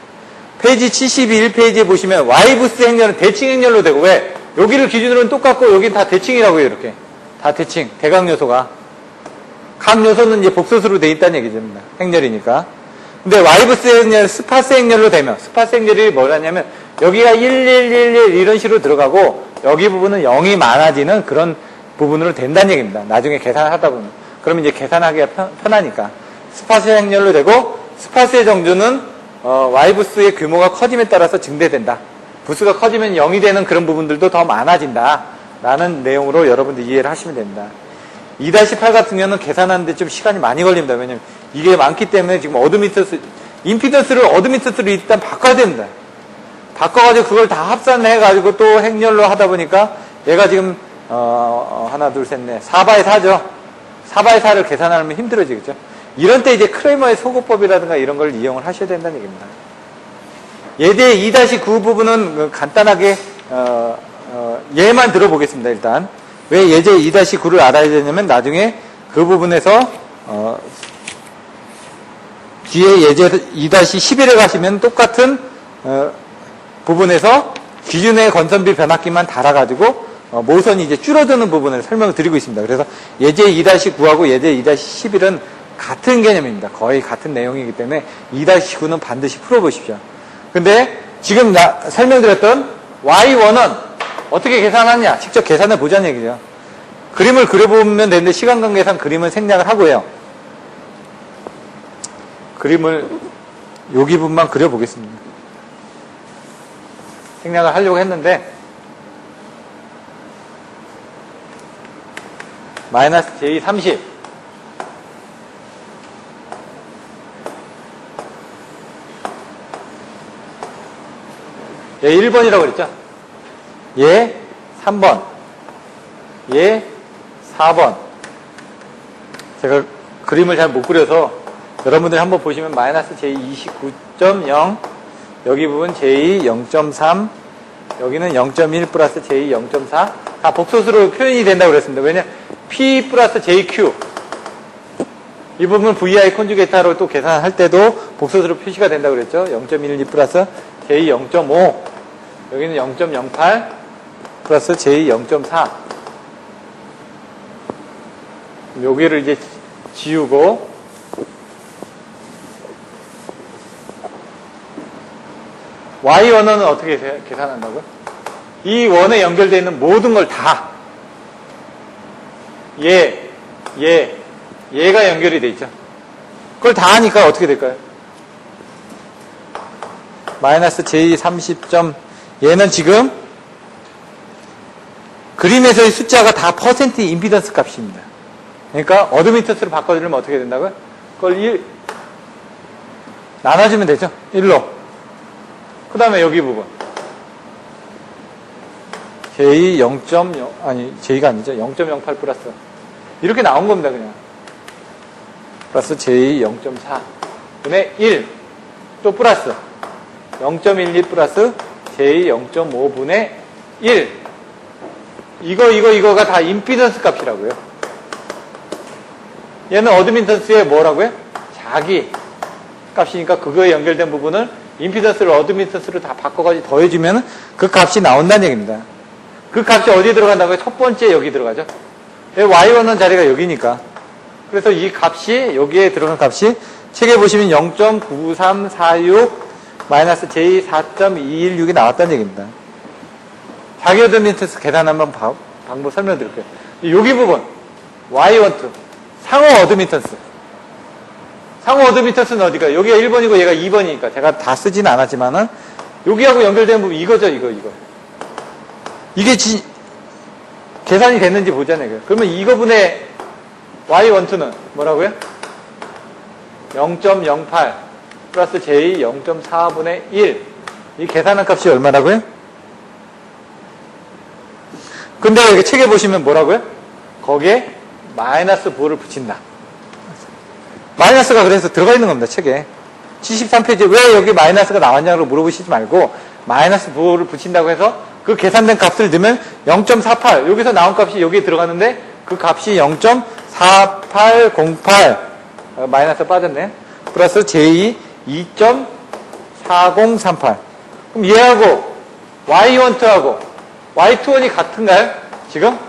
페이지 71페이지에 보시면 와이브스 행렬은 대칭 행렬로 되고, 왜? 여기를 기준으로는 똑같고 여기는 다 대칭이라고요. 이렇게 다 대칭, 대강 요소가. 각 요소는 이제 복소수로 돼 있다는 얘기입니다. 행렬이니까. 근데 와이브스 행렬, 스파스 행렬로 되면, 스파스 행렬이 뭐라냐면 여기가 1111 이런 식으로 들어가고 여기 부분은 0이 많아지는 그런 부분으로 된다는 얘기입니다. 나중에 계산을 하다 보면. 그러면 이제 계산하기가 편하니까. 스파스 행렬로 되고, 스파스의 정조는 와이브스의 규모가 커짐에 따라서 증대된다. 부수가 커지면 0이 되는 그런 부분들도 더 많아진다. 라는 내용으로 여러분들 이해를 하시면 됩니다. 2-8 같은 경우는 계산하는데 좀 시간이 많이 걸립니다. 왜냐면 이게 많기 때문에 지금 어드민턴스, 임피던스를 어드민턴스로 일단 바꿔야 됩니다. 바꿔가지고 그걸 다 합산해가지고 또 행렬로 하다 보니까 얘가 지금, 하나, 둘, 셋, 넷, 4바의 4죠. 4바의 4를 계산하면 힘들어지겠죠. 이런 때 이제 크레머의 소거법이라든가 이런 걸 이용을 하셔야 된다는 얘기입니다. 예제 2-9 부분은 간단하게, 얘만 들어보겠습니다, 일단. 왜 예제 2-9를 알아야 되냐면 나중에 그 부분에서, 뒤에 예제 2-11에 가시면 똑같은, 부분에서 기준의 건선비 변압기만 달아가지고, 모선이 이제 줄어드는 부분을 설명을 드리고 있습니다. 그래서 예제 2-9하고 예제 2-11은 같은 개념입니다. 거의 같은 내용이기 때문에 2-9는 반드시 풀어보십시오. 근데 지금 설명드렸던 Y1은 어떻게 계산하느냐? 직접 계산해 보자는 얘기죠. 그림을 그려보면 되는데 시간 관계상 그림을 생략을 하고요. 그림을 여기 부분만 그려보겠습니다. 생략을 하려고 했는데 마이너스 J30 얘 1번이라고 그랬죠? 얘 3번 얘 4번 제가 그림을 잘 못 그려서 여러분들이 한번 보시면 마이너스 J29.0 여기 부분 J 0.3 여기는 0.1 플러스 J 0.4 다 복소수로 표현이 된다고 그랬습니다. 왜냐 P 플러스 JQ 이 부분 VI 콘주게이터로 또 계산할 때도 복소수로 표시가 된다고 그랬죠. 0.12 플러스 J 0.5 여기는 0.08 플러스 J 0.4 여기를 이제 지우고 Y1은 어떻게 계산한다고요? 이 원에 연결되어 있는 모든 걸 다 얘가 연결이 돼 있죠. 그걸 다 하니까 어떻게 될까요? 마이너스 J30점 얘는 지금 그림에서의 숫자가 다 퍼센트 임피던스 값입니다. 그러니까 어드미턴스로 바꿔주려면 어떻게 된다고요? 그걸 1 나눠주면 되죠. 1로. 그 다음에 여기 부분 J 0.0 아니 J가 아니죠. 0.08 플러스 이렇게 나온 겁니다. 그냥 플러스 J 0.4 분의 1 또 플러스 0.12 플러스 J 0.5 분의 1 이거가 다 임피던스 값이라고요. 얘는 어드미턴스의 뭐라고요? 자기 값이니까 그거에 연결된 부분을 임피던스를 어드미턴스로 다 바꿔가지고 더해주면 그 값이 나온다는 얘기입니다. 그 값이 어디에 들어간다고요? 첫 번째 여기 들어가죠. y1은 자리가 여기니까. 그래서 이 값이 여기에 들어간 값이 책에 보시면 0.9346 마이너스 J4.216이 나왔다는 얘기입니다. 자기 어드미턴스 계산하면 방법 설명드릴게요. 여기 부분 y12 상호 어드미턴스. 상호 어드미턴스는 어디가? 여기가 1번이고 얘가 2번이니까 제가 다 쓰지는 않았지만은 여기하고 연결된 부분 이거죠. 이거. 이게 계산이 됐는지 보자네요. 그러면 이거분의 y12는 뭐라고요? 0.08 플러스 j 0.4분의 1. 이 계산한 값이 얼마라고요? 근데 여기 책에 보시면 뭐라고요? 거기에 마이너스 부호를 붙인다. 마이너스가 그래서 들어가 있는 겁니다. 책에. 73페이지에 왜 여기 마이너스가 나왔냐고 물어보시지 말고 마이너스 부호를 붙인다고 해서 그 계산된 값을 넣으면 0.48 여기서 나온 값이 여기에 들어가는데 그 값이 0.4808 마이너스 빠졌네. 플러스 j 2.4038 그럼 얘하고 y12하고 y21이 같은가요? 지금?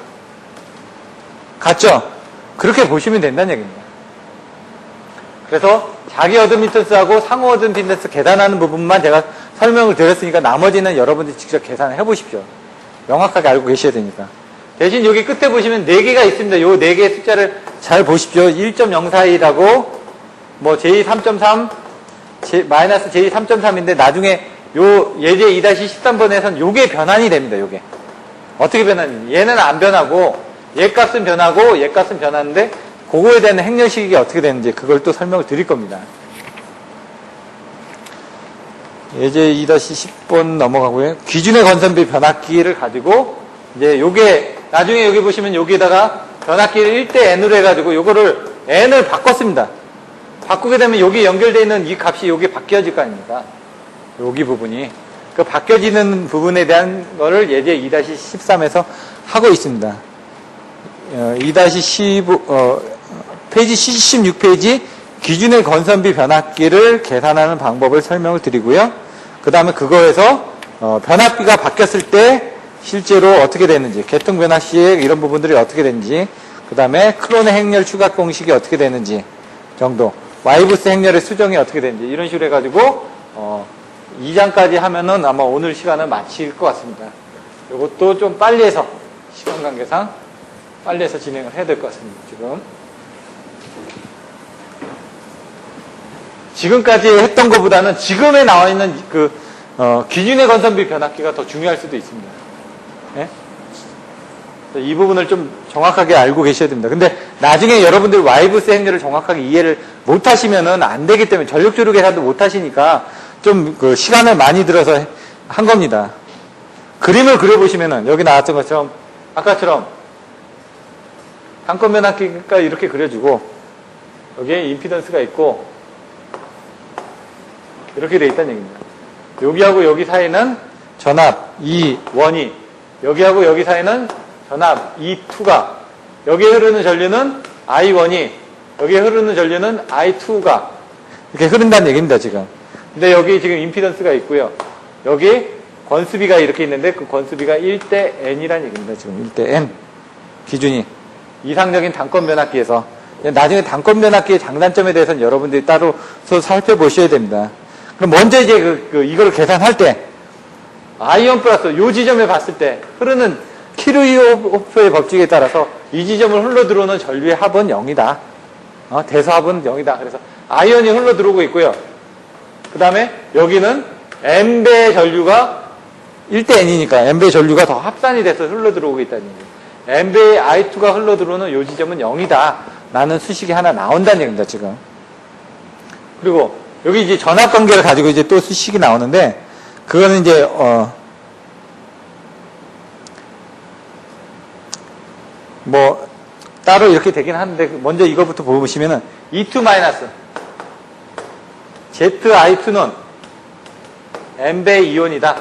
같죠? 그렇게 보시면 된다는 얘기입니다. 그래서 자기 어드미턴스하고 상호 어드미턴스 계산하는 부분만 제가 설명을 드렸으니까 나머지는 여러분들이 직접 계산을 해보십시오. 명확하게 알고 계셔야 되니까. 대신 여기 끝에 보시면 4개가 있습니다. 요 4개의 숫자를 잘 보십시오. 1.041하고 뭐 J3.3 마이너스 J3.3인데 나중에 요 예제 2-13번에서는 요게 변환이 됩니다. 요게 어떻게 변하는지 얘는 안 변하고 얘 값은 변하고 얘 값은 변하는데 그거에 대한 행렬식이 어떻게 되는지 그걸 또 설명을 드릴 겁니다. 예제 2-10번 넘어가고요. 기준의 건선비 변압기를 가지고 이제 요게 나중에 여기 보시면 여기에다가 변압기를 1대 n으로 해가지고 요거를 n을 바꿨습니다. 바꾸게 되면 여기 연결되어 있는 이 값이 여기 바뀌어질 거 아닙니까? 여기 부분이 그 바뀌어지는 부분에 대한 거를 예제 2-13에서 하고 있습니다. 2-15 페이지 76페이지 기준의 건선비 변압기를 계산하는 방법을 설명을 드리고요. 그 다음에 그거에서 변압기가 바뀌었을 때 실제로 어떻게 되는지 계통 변화 시에 이런 부분들이 어떻게 되는지 그 다음에 클론의 행렬 추각 공식이 어떻게 되는지 정도 와이브스 행렬의 수정이 어떻게 되는지 이런 식으로 해가지고 2장까지 하면은 아마 오늘 시간을 마칠 것 같습니다. 이것도 좀 빨리 해서 시간 관계상 빨리 해서 진행을 해야 될 것 같습니다. 지금까지 했던 것보다는 지금에 나와 있는 기준의 건선비 변압기가 더 중요할 수도 있습니다. 네? 이 부분을 좀 정확하게 알고 계셔야 됩니다. 근데 나중에 여러분들 와이브스 행렬을 정확하게 이해를 못 하시면은 안 되기 때문에 전력조류 계산도 못 하시니까 좀 시간을 많이 들어서 한 겁니다. 그림을 그려보시면은 여기 나왔던 것처럼 아까처럼 단권 변압기가 이렇게 그려지고 여기에 임피던스가 있고 이렇게 돼 있다는 얘기입니다. 여기하고 여기 사이는 전압 E1이 여기하고 여기 사이는 전압 E2가 여기에 흐르는 전류는 I1이 여기에 흐르는 전류는 I2가 이렇게 흐른다는 얘기입니다. 지금. 근데 여기 지금 임피던스가 있고요. 여기 권수비가 이렇게 있는데 그 권수비가 1대 N이라는 얘기입니다. 지금 1대 N 기준이 이상적인 단권 변압기에서 나중에 단권 변압기의 장단점에 대해서는 여러분들이 따로 살펴보셔야 됩니다. 그럼 먼저 이제 이걸 계산할 때 I1 플러스 요 지점에 봤을 때 흐르는 키르호프의 법칙에 따라서 이 지점을 흘러 들어오는 전류의 합은 0이다. 대소합은 0이다. 그래서 I1이 흘러 들어오고 있고요. 그 다음에 여기는 N배의 전류가 1대 N이니까 N배의 전류가 더 합산이 돼서 흘러 들어오고 있다는 얘기예요. N배의 I2가 흘러 들어오는 요 지점은 0이다. 라는 수식이 하나 나온다는 얘기입니다, 지금. 그리고 여기 이제 전압 관계를 가지고 이제 또 수식이 나오는데, 그거는 이제, 따로 이렇게 되긴 하는데, 먼저 이거부터 보시면은, E2 마이너스, ZI2는 N배 이온이다.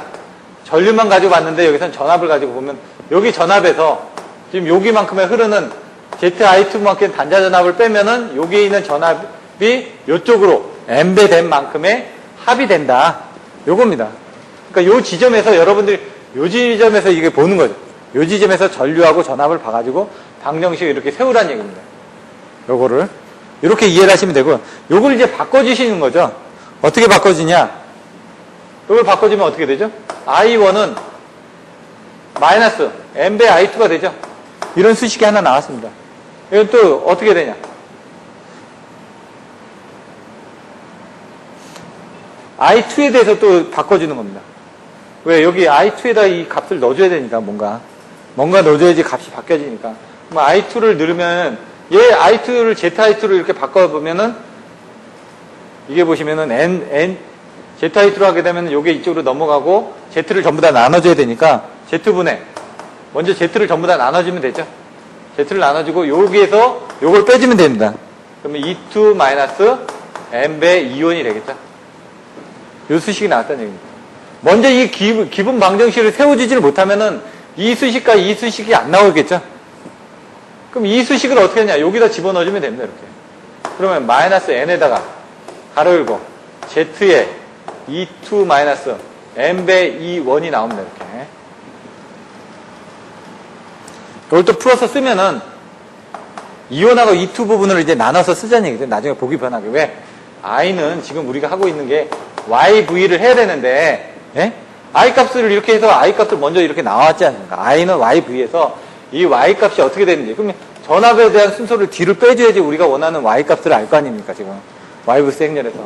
전류만 가지고 봤는데, 여기서는 전압을 가지고 보면, 여기 전압에서, 지금 여기만큼의 흐르는 ZI2만큼 단자 전압을 빼면은, 여기에 있는 전압이 이쪽으로 N배 된 만큼의 합이 된다. 요겁니다. 그러니까 요 지점에서 여러분들이 요 지점에서 이게 보는 거죠. 요 지점에서 전류하고 전압을 봐가지고 방정식을 이렇게 세우라는 얘기입니다. 요거를 이렇게 이해를 하시면 되고, 요걸 이제 바꿔주시는 거죠. 어떻게 바꿔주냐? 요걸 바꿔주면 어떻게 되죠? I1은 마이너스 N배 I2가 되죠. 이런 수식이 하나 나왔습니다. 이건 또 어떻게 되냐? I2에 대해서 또 바꿔주는 겁니다. 왜? 여기 I2에다 이 값을 넣어줘야 되니까, 뭔가 넣어줘야지 값이 바뀌어지니까. 그럼 I2를 넣으면, 얘 I2를 ZI2로 이렇게 바꿔보면은, 이게 보시면은 ZI2로 하게 되면 요게 이쪽으로 넘어가고, Z를 전부 다 나눠줘야 되니까, Z분의, 먼저 Z를 전부 다 나눠주면 되죠. Z를 나눠주고, 여기에서 요걸 빼주면 됩니다. 그러면 E2 마이너스 N배 이온이 되겠죠. 요 수식이 나왔다는 얘기입니다. 먼저 이 기본 방정식을 세워주지를 못하면은 이 수식과 이 수식이 안 나오겠죠? 그럼 이 수식을 어떻게 하냐? 여기다 집어넣어주면 됩니다, 이렇게. 그러면 마이너스 n에다가 가로 열고 z에 e2 마이너스 n배 e1이 나옵니다, 이렇게. 이걸 또 풀어서 쓰면은 이온하고 E2 부분을 이제 나눠서 쓰자는 얘기죠. 나중에 보기 편하게. 왜? I는 지금 우리가 하고 있는 게 YV를 해야 되는데, 예? I 값을 이렇게 해서 I 값을 먼저 이렇게 나왔지 않습니까? I는 YV에서 이 Y 값이 어떻게 되는지. 그러면 전압에 대한 순서를 뒤를 빼줘야지 우리가 원하는 Y 값을 알 거 아닙니까, 지금. YV스 행렬에서.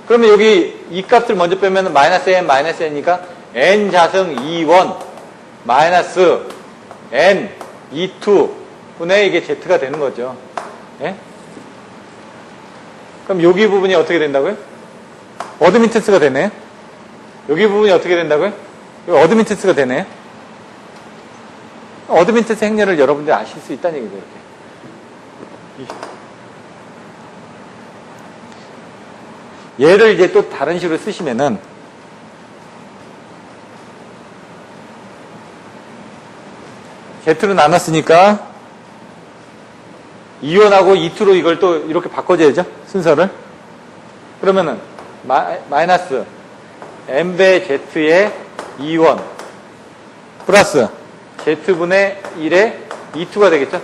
그러면 여기 이 값을 먼저 빼면 마이너스 N, 마이너스 N이니까 N 자승 E1 마이너스 N E2 분의 이게 Z가 되는 거죠. 예? 그럼 여기 부분이 어떻게 된다고요? 어드미턴스가 되네요. 여기 부분이 어떻게 된다고요? 여기 어드미턴스가 되네요. 어드미턴스 행렬을 여러분들이 아실 수 있다는 얘기죠, 이렇게. 얘를 이제 또 다른 식으로 쓰시면은, Z로 나눴으니까, E1하고 E2로 이걸 또 이렇게 바꿔줘야죠, 순서를. 그러면은, 마이너스 N배 Z의 E1 플러스 Z분의 1의 E2가 되겠죠?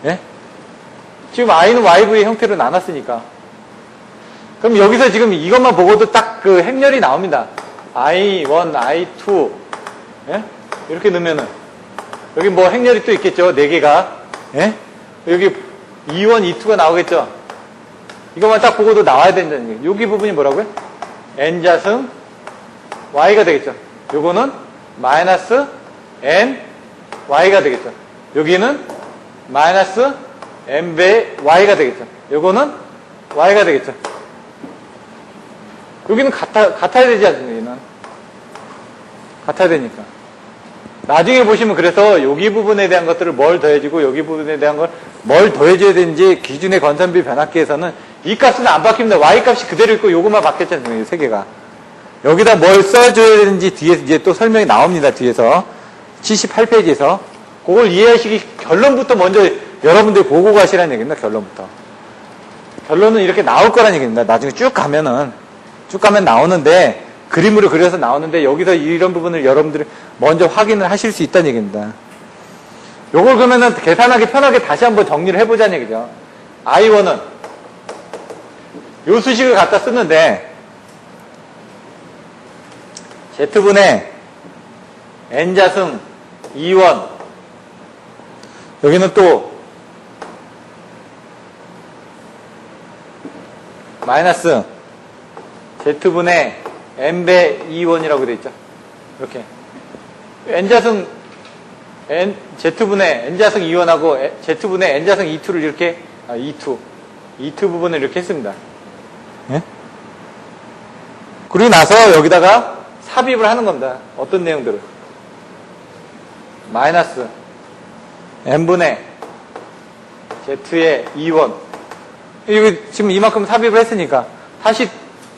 예? 지금 I는 YV의 형태로 나눴으니까. 그럼 여기서 지금 이것만 보고도 딱 그 행렬이 나옵니다. I1, I2, 예? 이렇게 넣으면은, 여기 뭐 행렬이 또 있겠죠? 4개가. 예? 여기 E1, E2가 나오겠죠? 이것만 딱 보고도 나와야 된다는 얘기예요. 여기 부분이 뭐라고요? N자승 Y가 되겠죠. 요거는 마이너스 N Y가 되겠죠. 여기는 마이너스 N배 Y가 되겠죠. 요거는 Y가 되겠죠. 여기는 같아야 되지 않습니까? 같아야 되니까. 나중에 보시면 그래서 여기 부분에 대한 것들을 뭘 더해주고 여기 부분에 대한 걸 뭘 더해줘야 되는지 기준의 건선비 변압기에서는 이 값은 안 바뀝니다. Y 값이 그대로 있고 요것만 바뀌었지 않습니까? 이 세 개가. 여기다 뭘 써줘야 되는지 뒤에 이제 또 설명이 나옵니다. 뒤에서. 78페이지에서. 그걸 이해하시기 결론부터 먼저 여러분들 보고 가시라는 얘기입니다. 결론부터. 결론은 이렇게 나올 거라는 얘기입니다. 나중에 쭉 가면 나오는데 그림으로 그려서 나오는데 여기서 이런 부분을 여러분들이 먼저 확인을 하실 수 있다는 얘기입니다. 요걸 그러면은 계산하기 편하게 다시 한번 정리를 해보자는 얘기죠. I1은 요 수식을 갖다 쓰는데 Z분의 n자승 2원. 여기는 또 마이너스 z분의 n배 2원이라고 되어 있죠. 이렇게 n자승 z분의 n자승 2원하고 z분의 n자승 2투를 이렇게 2투 부분을 이렇게 했습니다. 예? 그리고 나서 여기다가 삽입을 하는 겁니다. 어떤 내용들을 마이너스 n분의 z의 2원. 이거 지금 이만큼 삽입을 했으니까 다시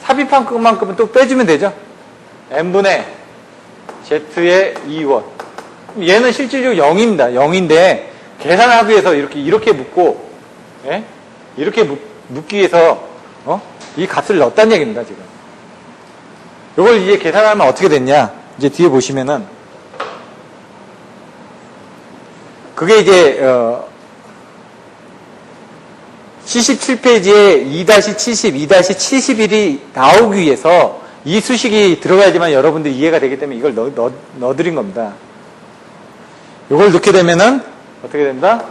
삽입한 것만큼은 또 빼주면 되죠. n분의 z의 2원. 얘는 실질적으로 0입니다. 0인데 계산하기 위해서 이렇게 묶고, 예? 이렇게 묶기 위해서 이 값을 넣었다는 얘기입니다. 지금. 이걸 이제 계산하면 어떻게 됐냐? 이제 뒤에 보시면은 그게 이제 77페이지에 2-70, 2-71이 나오기 위해서 이 수식이 들어가야지만 여러분들이 이해가 되기 때문에 이걸 넣어드린 겁니다. 이걸 넣게 되면은 어떻게 된다?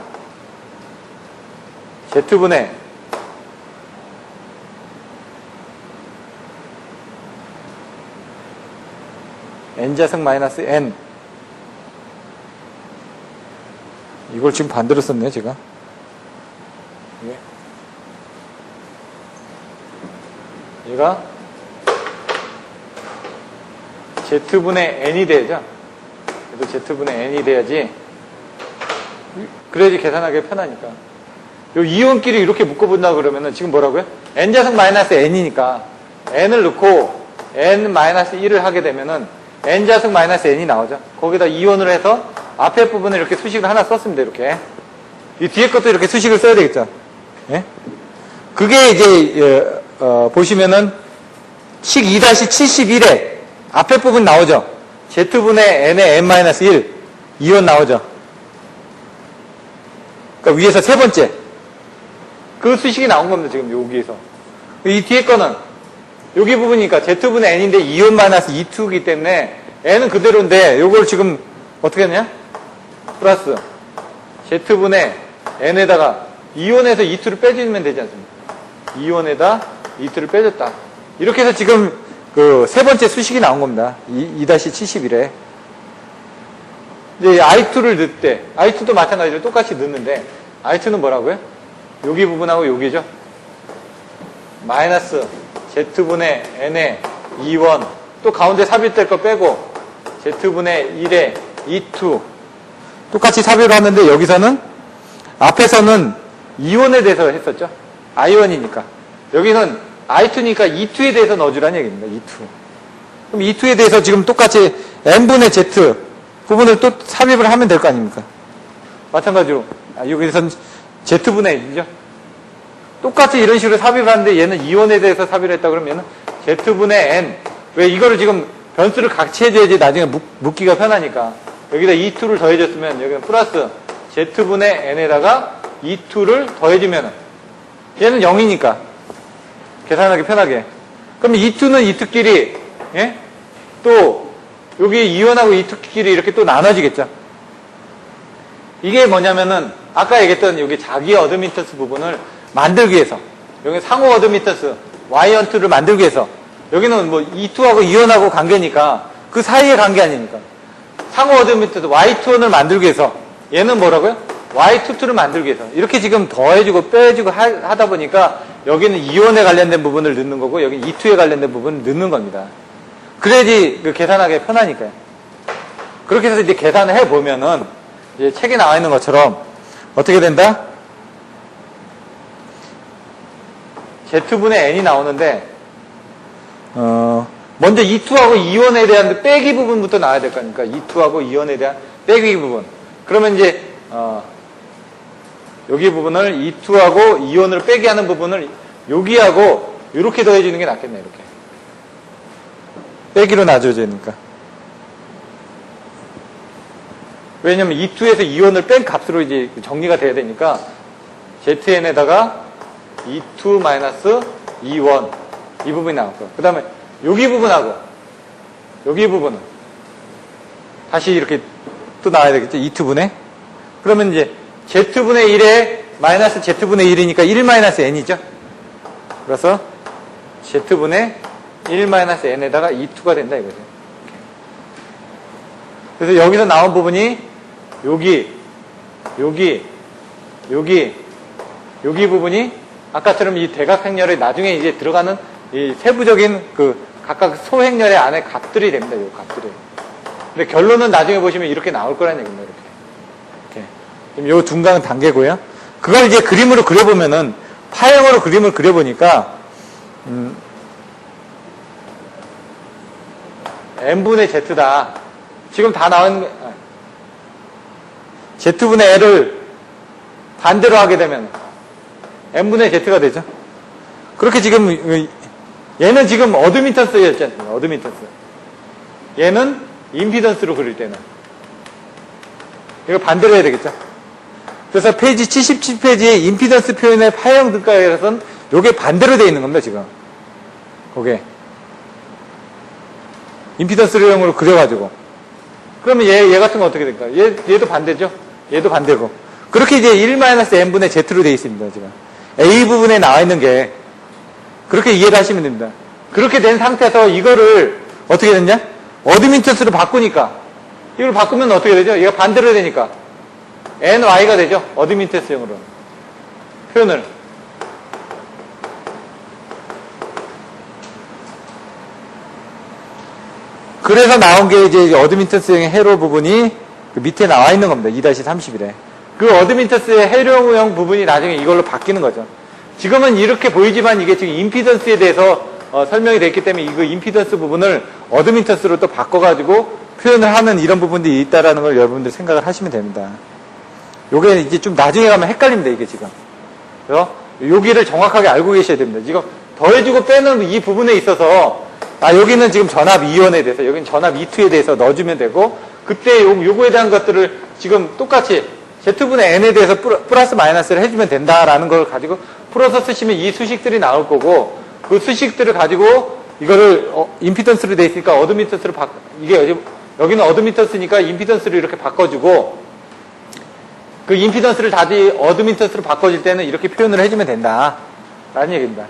z분의 n자승 마이너스 n. 이걸 지금 반대로 썼네요, 제가. 얘가 z분의 n이 돼야죠. 그래도 z분의 n이 돼야지. 그래야지 계산하기 편하니까. 요 이온끼리 이렇게 묶어본다 그러면은 지금 뭐라고요? n자승 마이너스 n이니까 n을 넣고 n 마이너스 1을 하게 되면은 n자승 마이너스 n이 나오죠. 거기다 이온을 해서 앞에 부분을 이렇게 수식을 하나 썼습니다. 이렇게. 이 뒤에 것도 이렇게 수식을 써야 되겠죠. 예? 그게 이제 보시면은 식 2-71에 앞에 부분 나오죠. z분의 n의 n-1 이온 나오죠. 그러니까 위에서 세 번째 그 수식이 나온 겁니다. 지금 여기에서. 이 뒤에 거는 여기 부분이니까 z분의 n인데 이온 마이너스 2투이기 때문에 n은 그대로인데 요걸 지금 어떻게 했냐? 플러스 z분의 n에다가 이온에서 2투를 빼주면 되지 않습니까? 이온에다 2투를 빼줬다. 이렇게 해서 지금 그 세 번째 수식이 나온 겁니다. 2-71에. 이제 i2를 넣을 때, i2도 마찬가지로 똑같이 넣는데, i2는 뭐라고요? 여기 부분하고 여기죠? 마이너스 z분의 n의 2원, 또 가운데 삽입될 거 빼고, z분의 1의 2투. 똑같이 삽입을 하는데, 여기서는, 앞에서는 이온에 대해서 했었죠? i원이니까. 여기는 i2니까 e2에 대해서 넣어주라는 얘기입니다. e2. 그럼 e2에 대해서 지금 똑같이 n분의 z 부분을 또 삽입을 하면 될 거 아닙니까? 마찬가지로 여기서는 z분의 n이죠. 똑같이 이런 식으로 삽입을 하는데 얘는 이온에 대해서 삽입을 했다 그러면 얘는 z분의 n. 왜 이거를 지금 변수를 같이 해줘야지 나중에 묶기가 편하니까. 여기다 e2를 더해줬으면 여기는 플러스 z분의 n에다가 e2를 더해주면 얘는 0이니까 계산하기 편하게. 그럼 e2는 e2끼리, 예? 또, 여기 이온하고 e2끼리 이렇게 또 나눠지겠죠. 이게 뭐냐면은, 아까 얘기했던 여기 자기 어드미터스 부분을 만들기 위해서, 여기 상호 어드미터스, y언트를 만들기 위해서, 여기는 뭐 e2하고 이온하고 관계니까, 그 사이의 관계 아닙니까? 상호 어드미터스, y2원을 만들기 위해서, 얘는 뭐라고요? y22를 만들기 위해서. 이렇게 지금 더해주고 빼주고 하다 보니까, 여기는 이온에 관련된 부분을 넣는 거고 여기 E2에 관련된 부분을 넣는 겁니다. 그래야지 그 계산하기 편하니까요. 그렇게 해서 이제 계산을 해보면은 이제 책에 나와 있는 것처럼 어떻게 된다? Z분의 N이 나오는데 먼저 E2하고 이온에 대한 빼기 부분부터 나와야 될 거니까 E2하고 이온에 대한 빼기 부분. 그러면 이제 여기 부분을 E2하고 이온을 빼게 하는 부분을 여기하고 이렇게 더해주는 게 낫겠네. 이렇게 빼기로 놔줘야되니까. 왜냐면 E2에서 이온을 뺀 값으로 이제 정리가 돼야 되니까 ZN에다가 E2-E1 이 부분이 나왔고 그 다음에 여기 부분하고 여기 부분은 다시 이렇게 또 나와야 되겠죠. 2투분의. 그러면 이제 z분의 1에 마이너스 z분의 1이니까 1 마이너스 n이죠. 그래서 z분의 1 마이너스 n에다가 2투가 된다 이거죠. 그래서 여기서 나온 부분이 여기 부분이 아까처럼 이 대각행렬에 나중에 이제 들어가는 이 세부적인 그 각각 소행렬의 안에 값들이 됩니다. 요 값들이. 근데 결론은 나중에 보시면 이렇게 나올 거라는 얘기입니다. 이렇게. 지금 요 중간 단계고요. 그걸 이제 그림으로 그려보면은 파형으로 그림을 그려보니까 n분의 z다. 지금 다 나온 게 z분의 l을 반대로 하게 되면 n분의 z가 되죠. 그렇게 지금 얘는 지금 어드미턴스였잖아요. 어드미턴스. 얘는 임피던스로 그릴 때는 이거 반대로 해야 되겠죠. 그래서 페이지 77페이지에 임피던스 표현의 파형 등가에서는 요게 반대로 되어 있는 겁니다. 지금 그게 임피던스형으로 그려가지고 그러면 얘 같은 건 어떻게 될까? 얘도 반대죠. 얘도 반대고 그렇게 이제 1-n분의 z로 되어 있습니다. 지금 A 부분에 나와 있는 게 그렇게 이해를 하시면 됩니다. 그렇게 된 상태에서 이거를 어떻게 됐냐? 어드미턴스로 바꾸니까 이걸 바꾸면 어떻게 되죠? 얘가 반대로 되니까 ny가 되죠. 어드미턴스형으로 표현을. 그래서 나온 게 이제 어드미턴스형의 회로 부분이 그 밑에 나와 있는 겁니다. 2-31에. 그 어드미턴스의 회로형 부분이 나중에 이걸로 바뀌는 거죠. 지금은 이렇게 보이지만 이게 지금 임피던스에 대해서 설명이 됐기 때문에 이거 임피던스 부분을 어드미턴스로 또 바꿔가지고 표현을 하는 이런 부분들이 있다라는 걸 여러분들 생각을 하시면 됩니다. 요게 이제 좀 나중에 가면 헷갈립니다. 이게 지금. 그래서 여기를 정확하게 알고 계셔야 됩니다. 지금 더해주고 빼는 이 부분에 있어서 여기는 지금 전압 2원에 대해서 여기는 전압 2투에 대해서 넣어주면 되고 그때 요거에 대한 것들을 지금 똑같이 z분의 n에 대해서 플러스 마이너스를 해주면 된다라는 걸 가지고 풀어서 쓰시면 이 수식들이 나올 거고 그 수식들을 가지고 이거를 임피던스로 돼 있으니까 어드미턴스로 이게 여기는 어드미턴스니까 임피던스로 이렇게 바꿔주고 그 임피던스를 다시 어드미턴스로 바꿔줄 때는 이렇게 표현을 해주면 된다라는 얘기입니다.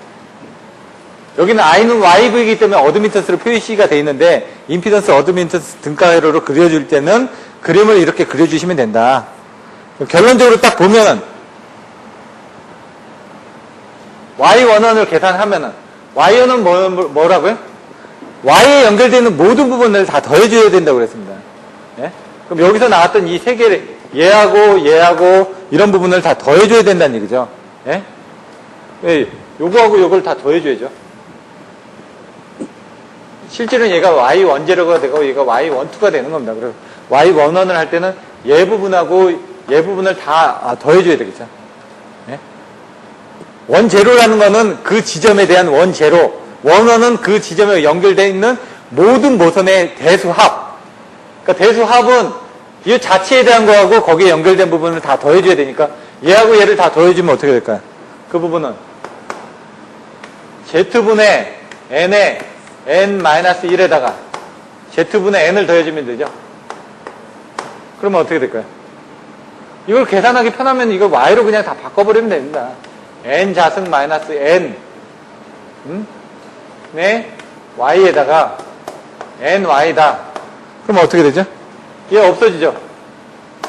여기는 I는 YV이기 때문에 어드미턴스로 표시가 돼 있는데 임피던스 어드미턴스 등가회로로 그려줄 때는 그림을 이렇게 그려주시면 된다. 결론적으로 딱 보면은 Y11을 계산하면은 Y는 뭐라고요? Y에 연결되는 모든 부분을 다 더해줘야 된다고 그랬습니다. 예? 그럼 여기서 나왔던 이 세 개를 얘하고 이런 부분을 다 더해줘야 된다는 얘기죠. 예? 예, 요거하고 요걸 다 더해줘야죠. 실제로는 얘가 Y10가 되고 얘가 Y12가 되는 겁니다. 그래서 Y11을 할 때는 얘 부분하고 얘 부분을 다 더해줘야 되겠죠. 예? 원제로라는 거는 그 지점에 대한 원제로, 원원은 그 지점에 연결되어 있는 모든 모선의 대수합. 그러니까 대수합은 이 자체에 대한 거하고 거기에 연결된 부분을 다 더해줘야 되니까 얘하고 얘를 다 더해주면 어떻게 될까요? 그 부분은 z분의 n에 n-1에다가 z분의 n을 더해주면 되죠. 그러면 어떻게 될까요? 이걸 계산하기 편하면 이걸 y로 그냥 다 바꿔버리면 됩니다. n 자승 마이너스 n 네 y에다가 ny다. 그러면 어떻게 되죠? 얘 없어지죠?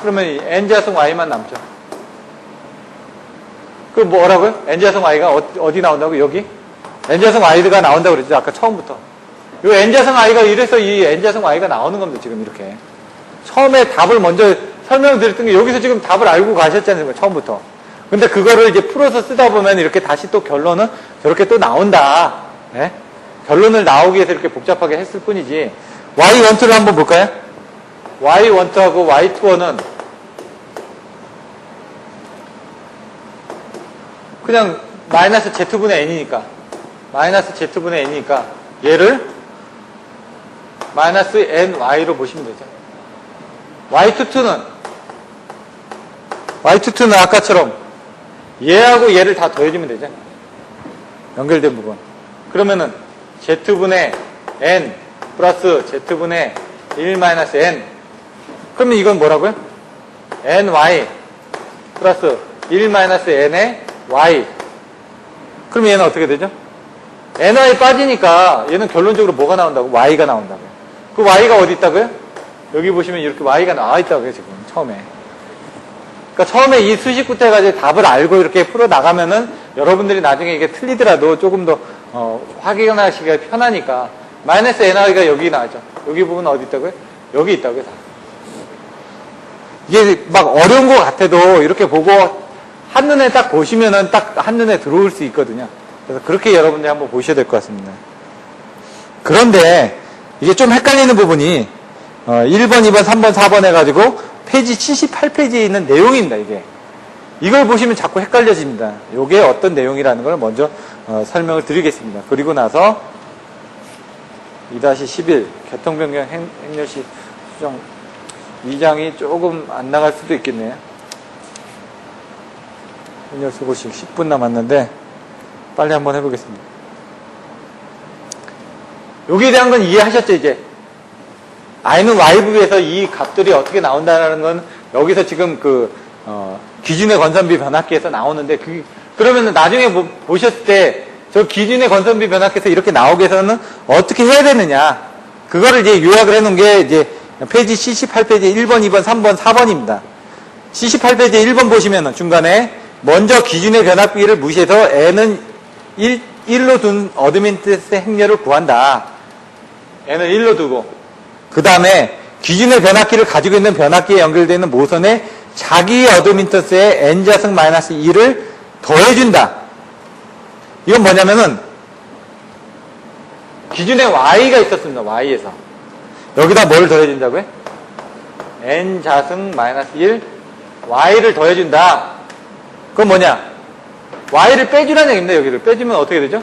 그러면 n 자승 y만 남죠. 그 뭐라고요? n 자승 y가 어디 나온다고? 여기? n 자승 y가 나온다고 그랬죠? 아까 처음부터. 요 n 자승 y가 이래서 이 n 자승 y가 나오는 겁니다. 지금 이렇게. 처음에 답을 먼저 설명드렸던 게 여기서 지금 답을 알고 가셨잖아요. 처음부터. 근데 그거를 이제 풀어서 쓰다 보면 이렇게 다시 또 결론은 저렇게 또 나온다. 네? 결론을 나오기 위해서 이렇게 복잡하게 했을 뿐이지. Y12를 한번 볼까요? Y12하고 Y21은 그냥 마이너스 Z분의 N이니까 마이너스 Z분의 N이니까 얘를 마이너스 NY로 보시면 되죠. Y22는 아까처럼 얘하고 얘를 다 더해주면 되죠. 연결된 부분. 그러면은 Z분의 N 플러스 Z분의 1-N 그러면 이건 뭐라고요? ny 플러스 1 마이너스 n의 y. 그럼 얘는 어떻게 되죠? ny 빠지니까 얘는 결론적으로 뭐가 나온다고? y가 나온다고요. 그 y가 어디 있다고요? 여기 보시면 이렇게 y가 나와 있다고요, 지금 처음에. 그러니까 처음에 이 수식부터 해가지고 답을 알고 이렇게 풀어 나가면은 여러분들이 나중에 이게 틀리더라도 조금 더 확인하시기가 편하니까. 마이너스 ny가 여기 나왔죠. 여기 부분은 어디 있다고요? 여기 있다고요. 이게 막 어려운 것 같아도 이렇게 보고 한눈에 딱 보시면은 딱 한눈에 들어올 수 있거든요. 그래서 그렇게 여러분들이 한번 보셔야 될 것 같습니다. 그런데 이게 좀 헷갈리는 부분이 1번, 2번, 3번, 4번 해가지고 페이지 78페이지에 있는 내용입니다. 이게. 이걸 보시면 자꾸 헷갈려집니다. 이게 어떤 내용이라는 걸 먼저 설명을 드리겠습니다. 그리고 나서 2-11 교통변경 행렬시 수정 2장이 조금 안 나갈 수도 있겠네요. 행렬수고식 10분 남았는데 빨리 한번 해보겠습니다. 여기에 대한 건 이해하셨죠, 이제? i는 y부에서 이 값들이 어떻게 나온다는 건 여기서 지금 기준의 건선비 변압기에서 나오는데 그러면 나중에 보셨을 때 저 기준의 건선비 변압기에서 이렇게 나오게 해서는 어떻게 해야 되느냐. 그거를 이제 요약을 해놓은 게 이제 페이지 78페이지 1번, 2번, 3번, 4번입니다. 78페이지 1번 보시면은 중간에 먼저 기준의 변압비를 무시해서 n은 1로 둔 어드민턴스의 행렬을 구한다. n을 1로 두고 그 다음에 기준의 변압기를 가지고 있는 변압기에 연결되어 있는 모선에 자기 어드민턴스의 n자승 마이너스 2를 더해준다. 이건 뭐냐면은 기준에 y가 있었습니다. y에서 여기다 뭘 더해준다고요? n자승 마이너스 1 y를 더해준다. 그건 뭐냐? y를 빼주라는 얘기입니다. 여기를 빼주면 어떻게 되죠?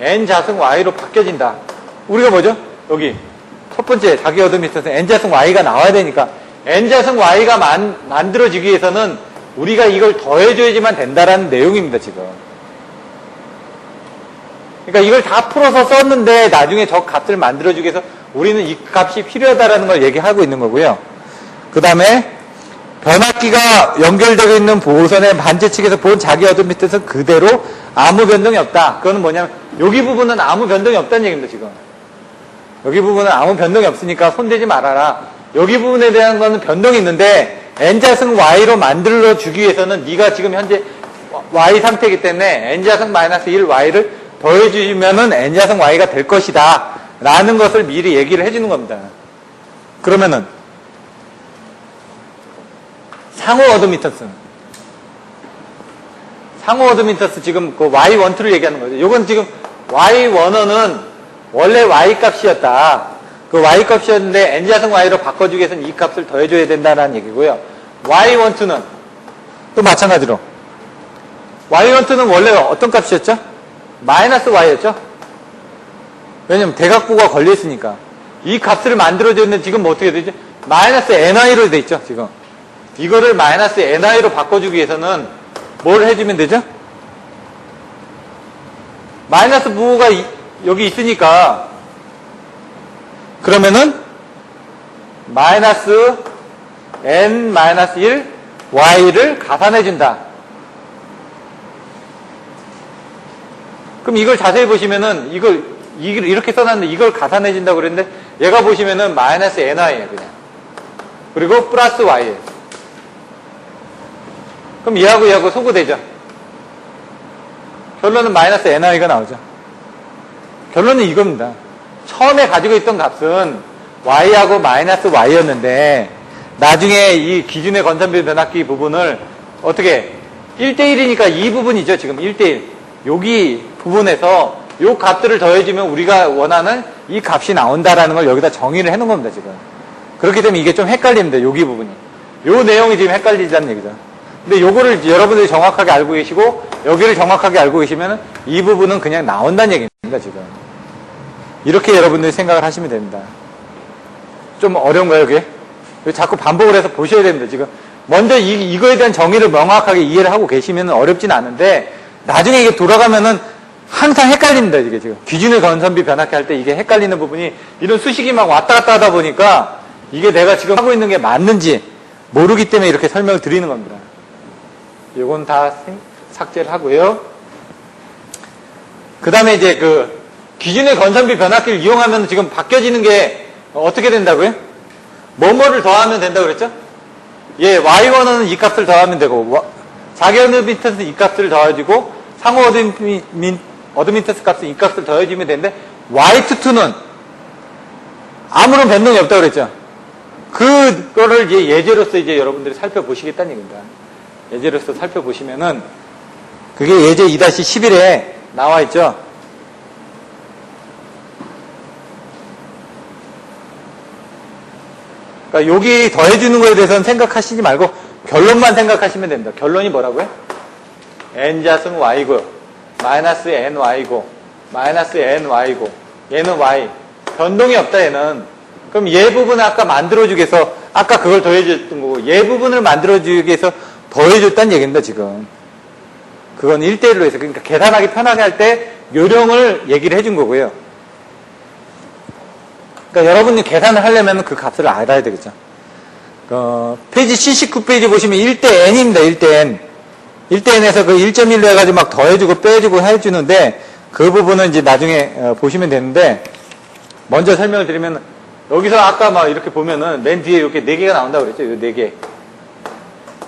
n자승 y로 바뀌어진다. 우리가 뭐죠? 여기 첫 번째 자기 어드미턴스 n자승 y가 나와야 되니까 n자승 y가 만들어지기 위해서는 우리가 이걸 더해줘야지만 된다라는 내용입니다. 지금. 그러니까 이걸 다 풀어서 썼는데 나중에 저 값을 만들어주기 위해서 우리는 이 값이 필요하다라는 걸 얘기하고 있는 거고요. 그 다음에 변압기가 연결되어 있는 보선의 반대 측에서 본 자기 어드미턴스 그대로 아무 변동이 없다. 그거는 뭐냐면 여기 부분은 아무 변동이 없다는 얘기입니다. 지금. 여기 부분은 아무 변동이 없으니까 손대지 말아라. 여기 부분에 대한 거는 변동이 있는데 n자승 y로 만들어주기 위해서는 네가 지금 현재 y 상태이기 때문에 n자승 마이너스 1 y를 더해주시면은 n자승 y가 될 것이다 라는 것을 미리 얘기를 해주는 겁니다. 그러면은 상호 어드미턴스 지금 그 y12를 얘기하는 거죠. 이건 지금 y11은 원래 y 값이었다. 그 y 값이었는데 n자승 y로 바꿔주기 위해서는 이 값을 더해줘야 된다는 얘기고요. y12는 또 마찬가지로 y12는 원래 어떤 값이었죠? 마이너스 y였죠? 왜냐면 대각부가 걸려있으니까. 이 값을 만들어줬는데 지금 뭐 어떻게 되죠? 마이너스 ny로 돼 있죠, 지금. 이거를 마이너스 ny로 바꿔주기 위해서는 뭘 해주면 되죠? 마이너스 부호가 여기 있으니까 그러면은 마이너스 n 마이너스 1 y를 가산해준다. 그럼 이걸 자세히 보시면은 이걸 이렇게 써놨는데 이걸 가산해준다고 그랬는데 얘가 보시면은 마이너스 ny예요, 그냥. 그리고 플러스 y예요. 그럼 얘하고 소구되죠. 결론은 마이너스 ny가 나오죠. 결론은 이겁니다. 처음에 가지고 있던 값은 y하고 마이너스 y였는데 나중에 이 기준의 건선비 변압기 부분을 어떻게 1대1이니까 이 부분이죠. 지금 1대1. 여기 부분에서 이 값들을 더해주면 우리가 원하는 이 값이 나온다라는 걸 여기다 정의를 해놓은 겁니다. 지금. 그렇기 때문에 이게 좀 헷갈립니다. 여기 부분이. 요 내용이 지금 헷갈리자는 얘기죠. 근데 요거를 여러분들이 정확하게 알고 계시고 여기를 정확하게 알고 계시면 이 부분은 그냥 나온다는 얘기입니다. 지금. 이렇게 여러분들이 생각을 하시면 됩니다. 좀 어려운가요, 이게? 자꾸 반복을 해서 보셔야 됩니다. 지금. 먼저 이거에 대한 정의를 명확하게 이해를 하고 계시면 어렵진 않은데 나중에 이게 돌아가면은 항상 헷갈립니다. 이게 지금. 기준의 건선비 변압기 할 때 이게 헷갈리는 부분이 이런 수식이 막 왔다 갔다 하다 보니까 이게 내가 지금 하고 있는 게 맞는지 모르기 때문에 이렇게 설명을 드리는 겁니다. 요건 다 삭제를 하고요. 그 다음에 이제 그 기준의 건선비 변압기를 이용하면 지금 바뀌어지는 게 어떻게 된다고요? 뭐뭐를 더하면 된다고 그랬죠? 예, Y1은 이 값을 더하면 되고, 자기 어드미턴스 이 값을 더해주고, 상호 어드미턴스 값은 이 값을 더해주면 되는데, Y22는 아무런 변동이 없다고 그랬죠? 그거를 이제 예제로서 이제 여러분들이 살펴보시겠다는 얘기입니다. 예제로서 살펴보시면은, 그게 예제 2-11에 나와 있죠? 그러니까 여기 더해주는 거에 대해서는 생각하시지 말고 결론만 생각하시면 됩니다. 결론이 뭐라고요? n자승 y고 마이너스 ny고 마이너스 ny고 얘는 y 변동이 없다 얘는. 그럼 얘 부분을 아까 만들어주기 위해서 아까 그걸 더해줬던 거고 얘 부분을 만들어주기 위해서 더해줬다는 얘기입니다. 지금 그건 1대1로 해서 그러니까 계산하기 편하게 할 때 요령을 얘기를 해준 거고요. 그러니까 여러분이 계산을 하려면 그 값을 알아야 되겠죠. 페이지 79페이지 보시면 1대 n입니다. 1대 n. 1대 n에서 그 1.1로 해가지고 막 더해주고 빼주고 해주는데 그 부분은 이제 나중에 보시면 되는데 먼저 설명을 드리면 여기서 아까 막 이렇게 보면은 맨 뒤에 이렇게 4개가 나온다고 그랬죠. 요 4개.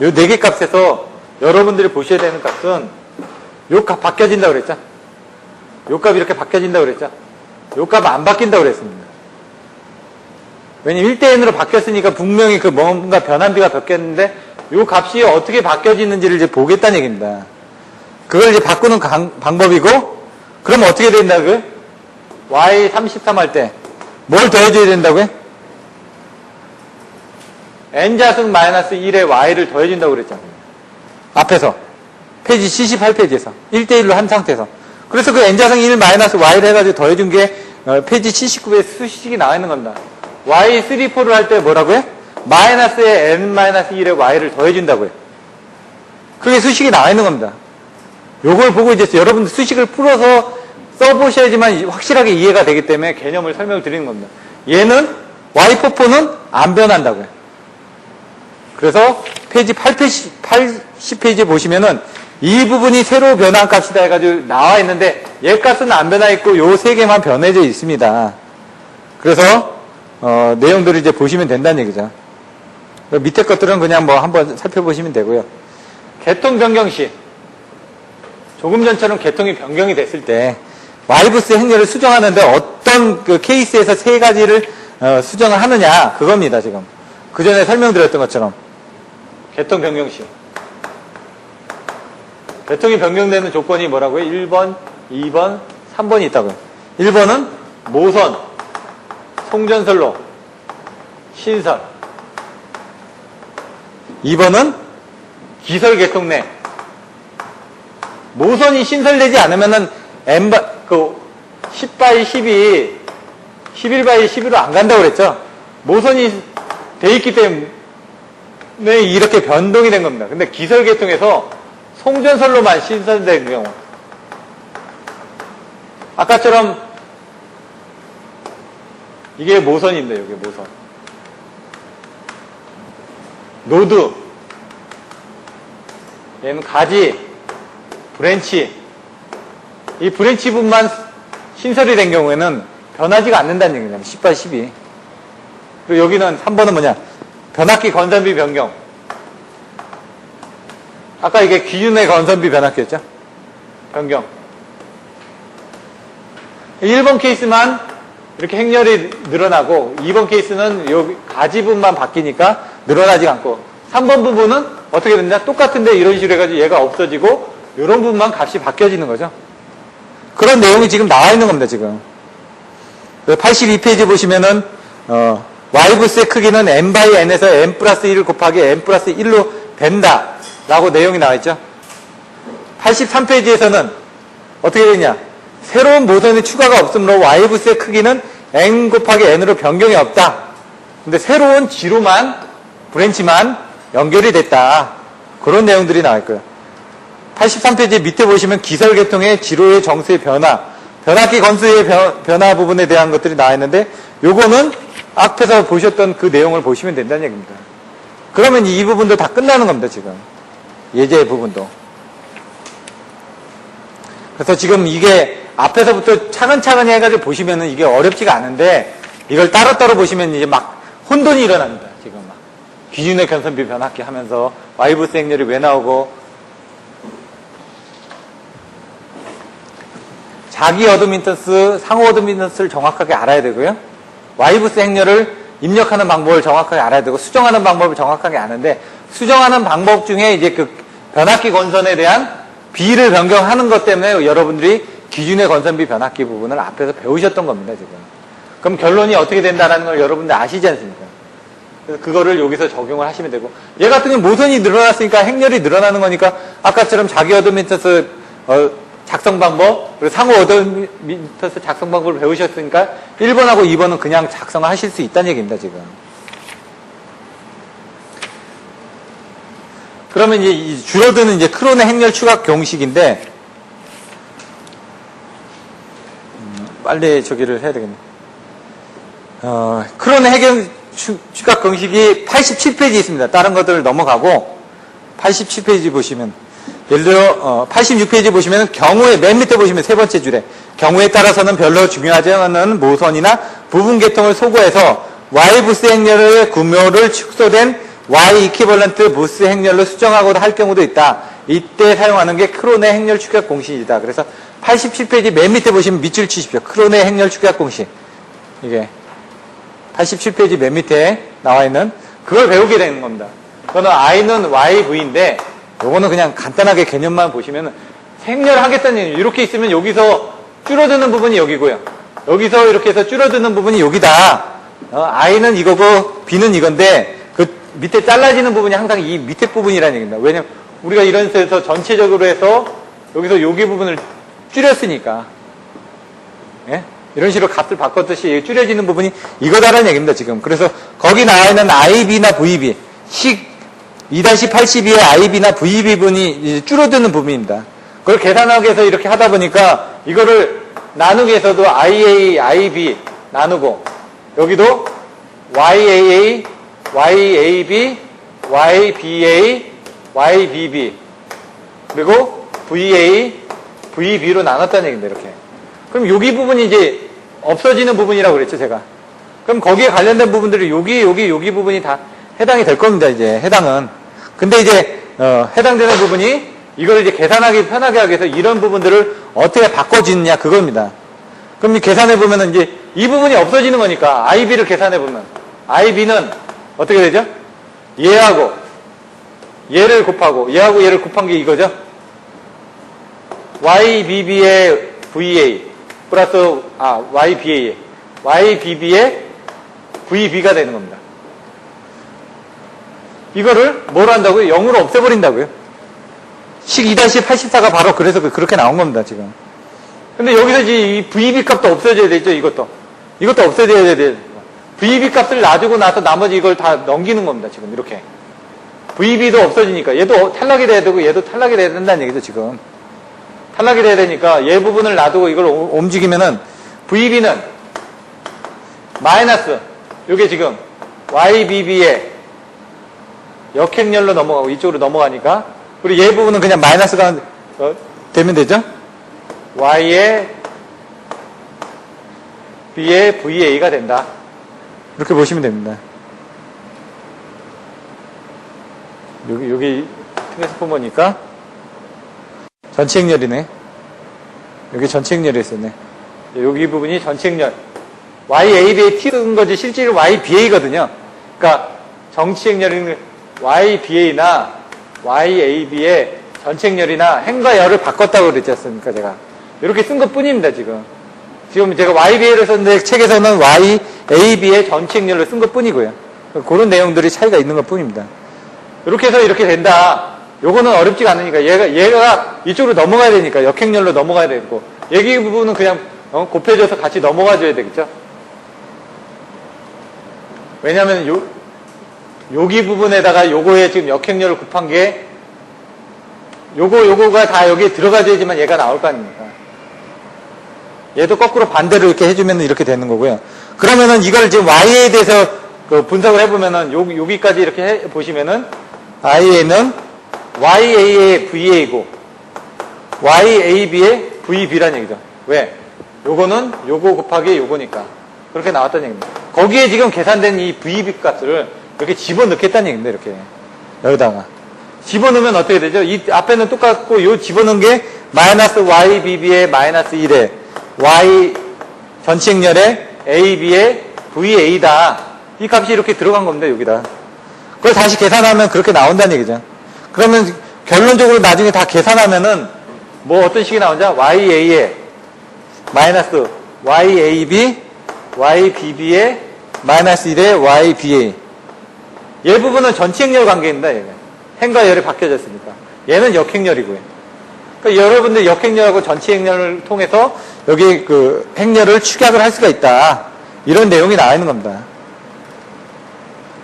요 4개 값에서 여러분들이 보셔야 되는 값은 요 값 바뀌어진다고 그랬죠. 요 값이 이렇게 바뀌어진다고 그랬죠. 요 값 안 바뀐다고 그랬습니다. 왜냐면 1대 n으로 바뀌었으니까 분명히 그 뭔가 변환비가 바뀌었는데 요 값이 어떻게 바뀌어지는지를 이제 보겠다는 얘기입니다. 그걸 이제 바꾸는 방법이고 그럼 어떻게 된다고요? y 33 할 때 뭘 더해줘야 된다고요? n자승 마이너스 1에 y를 더해준다고 그랬잖아요. 앞에서 페이지 78페이지에서 1대1로 한 상태에서 그래서 그 n자승 1 마이너스 y를 해가지고 더해준 게 페이지 79에 수식이 나와 있는 겁니다. y3, 4를 할 때 뭐라고요? 마이너스에 n-1에 y를 더해준다고요. 그게 수식이 나와 있는 겁니다. 요걸 보고 이제 여러분들 수식을 풀어서 써보셔야지만 확실하게 이해가 되기 때문에 개념을 설명을 드리는 겁니다. 얘는 y44는 안 변한다고요. 그래서 페이지 80페이지에 보시면은 이 부분이 새로 변한 값이다 해가지고 나와 있는데 얘 값은 안 변화 있고 요 3개만 변해져 있습니다. 그래서 내용들을 이제 보시면 된다는 얘기죠. 밑에 것들은 그냥 뭐 한번 살펴보시면 되고요. 개통 변경 시 조금 전처럼 개통이 변경이 됐을 때 와이브스 행렬을 수정하는데 어떤 그 케이스에서 3가지를 수정을 하느냐 그겁니다. 지금 그 전에 설명드렸던 것처럼 개통 변경 시 개통이 변경되는 조건이 뭐라고요? 1번, 2번, 3번이 있다고요. 1번은 모선, 송전선로, 신설. 2번은 기설 개통 내. 모선이 신설되지 않으면은 그 10/12, 11/12로 안 간다고 그랬죠. 모선이 돼 있기 때문에 이렇게 변동이 된 겁니다. 근데 기설 개통에서 송전선로만 신설된 경우 아까처럼 이게 모선입니다. 이게 모선. 노드 얘는 가지, 브랜치 이 브랜치 분만 신설이 된 경우에는 변하지가 않는다는 얘기입니다. 10/12 그리고 여기는 3번은 뭐냐 변압기 건선비 변경 아까 이게 기준의 건선비 변압기였죠? 변경 1번 케이스만 이렇게 행렬이 늘어나고 2번 케이스는 여기 가지분만 바뀌니까 늘어나지 않고 3번 부분은 어떻게 됐냐? 똑같은데 이런 식으로 해가지고 얘가 없어지고 이런 부분만 값이 바뀌어지는 거죠. 그런 내용이 지금 나와 있는 겁니다. 지금 82페이지 보시면은 와이브스의 크기는 n/n에서 n 플러스 1 곱하기 n 플러스 1로 된다 라고 내용이 나와 있죠. 83페이지에서는 어떻게 되냐 새로운 모선의 추가가 없으므로 와이브스의 크기는 n 곱하기 n으로 변경이 없다. 근데 새로운 지로만 브랜치만 연결이 됐다. 그런 내용들이 나와 있고요. 83페이지 밑에 보시면 기설계통의 지로의 정수의 변화, 변압기 건수의 변화 부분에 대한 것들이 나와 있는데 요거는 앞에서 보셨던 그 내용을 보시면 된다는 얘기입니다. 그러면 이 부분도 다 끝나는 겁니다, 지금. 예제 부분도. 그래서 지금 이게 앞에서부터 차근차근히 해가지고 보시면은 이게 어렵지가 않은데 이걸 따로따로 보시면 이제 막 혼돈이 일어납니다, 지금 막. 기준의 견선비 변압기 하면서 와이브스 행렬이 왜 나오고 자기 어드민턴스, 상호 어드민턴스를 정확하게 알아야 되고요. 와이브스 행렬을 입력하는 방법을 정확하게 알아야 되고 수정하는 방법을 정확하게 아는데 수정하는 방법 중에 이제 그 변압기 건선에 대한 비를 변경하는 것 때문에 여러분들이 기준의 건선비 변압기 부분을 앞에서 배우셨던 겁니다, 지금. 그럼 결론이 어떻게 된다는 걸 여러분들 아시지 않습니까? 그래서 그거를 여기서 적용을 하시면 되고 얘 같은 경우는 모선이 늘어났으니까 행렬이 늘어나는 거니까 아까처럼 자기 어드민턴스 작성 방법, 그리고 상호 어드민턴스 작성 방법을 배우셨으니까 1번하고 2번은 그냥 작성을 하실 수 있다는 얘기입니다, 지금. 그러면 이제 이 줄어드는 이제 크론의 행렬 추각 공식인데, 빨리 저기를 해야 되겠네. 크론의 행렬 추각 공식이 87페이지 있습니다. 다른 것들을 넘어가고, 87페이지 보시면, 예를 들어 86페이지 보시면 경우에 맨 밑에 보시면 세 번째 줄에 경우에 따라서는 별로 중요하지 않은 모선이나 부분 계통을 소거해서 Y 부스 행렬의 구묘를 축소된 Y 이퀴벌런트 부스 행렬로 수정하고도 할 경우도 있다. 이때 사용하는 게 크론의 행렬 축약 공식이다. 그래서 87페이지 맨 밑에 보시면 밑줄 치십시오. 크론의 행렬 축약 공식. 이게 87페이지 맨 밑에 나와 있는 그걸 배우게 되는 겁니다. 그거는 I는 YV인데 요거는 그냥 간단하게 개념만 보시면 행렬하겠다는 얘기예요. 이렇게 있으면 여기서 줄어드는 부분이 여기고요. 여기서 이렇게 해서 줄어드는 부분이 여기다. I는 이거고 B는 이건데 그 밑에 잘라지는 부분이 항상 이 밑에 부분이라는 얘기입니다. 왜냐면 우리가 이런 데서 전체적으로 해서 여기서 여기 부분을 줄였으니까. 예? 이런 식으로 값을 바꿨듯이 줄여지는 부분이 이거다라는 얘기입니다, 지금. 그래서 거기 나와 있는 IB나 VB, 2-82의 IB나 VB 분이 줄어드는 부분입니다. 그걸 계산하기 위해서 이렇게 하다 보니까 이거를 나누기 위해서도 IA, IB 나누고 여기도 YAA, YAB, YBA, YBB 그리고 VA, VB로 나눴다는 얘기입니다. 이렇게. 그럼 여기 부분이 이제 없어지는 부분이라고 그랬죠, 제가. 그럼 거기에 관련된 부분들이 여기 부분이 다 해당이 될 겁니다, 이제, 해당은. 근데 이제, 해당되는 부분이 이걸 이제 계산하기 편하게 하기 위해서 이런 부분들을 어떻게 바꿔주느냐, 그겁니다. 그럼 계산해보면은 이제 이 부분이 없어지는 거니까, IB를 계산해보면, IB는 어떻게 되죠? 얘하고, 얘를 곱하고, 얘하고 얘를 곱한 게 이거죠? YBB의 VA, 플러스, YBA, YBB의 VB가 되는 겁니다. 이거를 뭘 한다고요? 0으로 없애버린다고요? 식 2-84가 바로 그래서 그렇게 나온 겁니다, 지금. 근데 여기서 이제 이 VB 값도 없어져야 되죠, 이것도. 이것도 없어져야 돼요. VB 값을 놔주고 나서 나머지 이걸 다 넘기는 겁니다, 지금. 이렇게. VB도 없어지니까. 얘도 탈락이 돼야 되고, 얘도 탈락이 돼야 된다는 얘기죠, 지금. 탈락이 돼야 되니까, 얘 부분을 놔두고 이걸 움직이면은, VB는 마이너스, 요게 지금, YBB의 역행렬로 넘어가고 이쪽으로 넘어가니까 그리고 얘 부분은 그냥 마이너스가 되면 되죠? Y의 B의 VA가 된다. 이렇게 보시면 됩니다. 여기 트랜스포머니까 전체 행렬이네. 여기 전체 행렬이 있었네. 여기 부분이 전체 행렬. YAB에 T 쓴 거지 실제로 YBA거든요. 그러니까 정치 행렬은 YBA나 YAB의 전체 행렬이나 행과 열을 바꿨다고 그랬지 않습니까, 제가. 이렇게 쓴 것 뿐입니다, 지금. 지금 제가 YBA를 썼는데 책에서는 YAB의 전체 행렬을 쓴 것 뿐이고요. 그런 내용들이 차이가 있는 것 뿐입니다. 이렇게 해서 이렇게 된다. 요거는 어렵지가 않으니까 얘가 이쪽으로 넘어가야 되니까 역행렬로 넘어가야 되고 여기 부분은 그냥 곱해져서 같이 넘어가 줘야 되겠죠. 왜냐하면 여기 부분에다가 요거에 지금 역행렬을 곱한 게 요거가 다 여기에 들어가줘야지만 얘가 나올 거 아닙니까? 얘도 거꾸로 반대로 이렇게 해주면 이렇게 되는 거고요. 그러면은 이걸 지금 y에 대해서 그 분석을 해보면은 여기까지 이렇게 보시면은 iA는 ya의 va고 yab의 vb란 얘기죠. 왜? 요거는 요거 곱하기 요거니까 그렇게 나왔다는 얘기입니다. 거기에 지금 계산된 이 vb 값을 이렇게 집어넣겠다는 얘기입니다. 이렇게 여기다가 집어넣으면 어떻게 되죠? 이 앞에는 똑같고 요 집어넣은 게 마이너스 YBB의 마이너스 1에 Y 전치행렬에 AB의 VA다. 이 값이 이렇게 들어간 겁니다. 여기다. 그걸 다시 계산하면 그렇게 나온다는 얘기죠. 그러면 결론적으로 나중에 다 계산하면은 뭐 어떤 식이 나오냐? YA에 마이너스 YAB YBB의 마이너스 1에 YBA. 얘 부분은 전치행렬 관계입니다. 얘가. 행과 열이 바뀌어졌으니까. 얘는 역행렬이고요. 그러니까 여러분들 역행렬하고 전치행렬을 통해서 여기 그 행렬을 축약을 할 수가 있다. 이런 내용이 나와 있는 겁니다.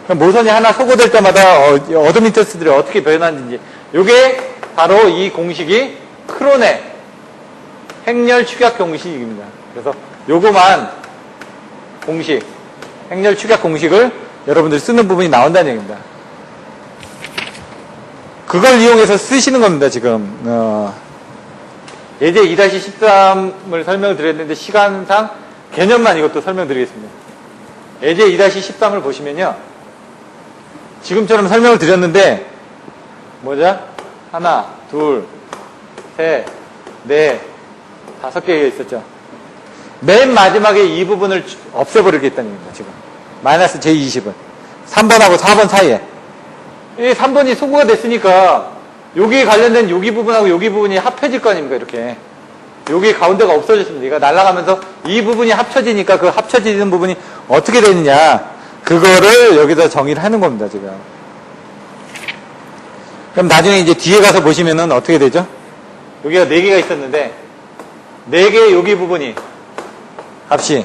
그럼 모선이 하나 소거될 때마다 어드미터스들이 어떻게 변하는지. 이게 바로 이 공식이 크론의 행렬 축약 공식입니다. 그래서 요거만 공식, 행렬 축약 공식을 여러분들이 쓰는 부분이 나온다는 얘기입니다. 그걸 이용해서 쓰시는 겁니다, 지금. 예제 2-13을 설명을 드렸는데, 시간상 개념만 이것도 설명드리겠습니다. 예제 2-13을 보시면요. 지금처럼 설명을 드렸는데, 뭐죠? 하나, 둘, 셋, 넷, 5개가 있었죠. 맨 마지막에 이 부분을 없애버리겠다는 얘기입니다, 지금. 마이너스 J20은. 3번하고 4번 사이에. 이 3번이 소구가 됐으니까 여기 관련된 여기 부분하고 여기 부분이 합해질 거 아닙니까? 이렇게 여기 가운데가 없어졌습니다. 이거 날아가면서 이 부분이 합쳐지니까 그 합쳐지는 부분이 어떻게 되느냐 그거를 여기다 정의를 하는 겁니다. 지금. 그럼 나중에 이제 뒤에 가서 보시면은 어떻게 되죠? 여기가 4개가 있었는데 4개 여기 부분이 값이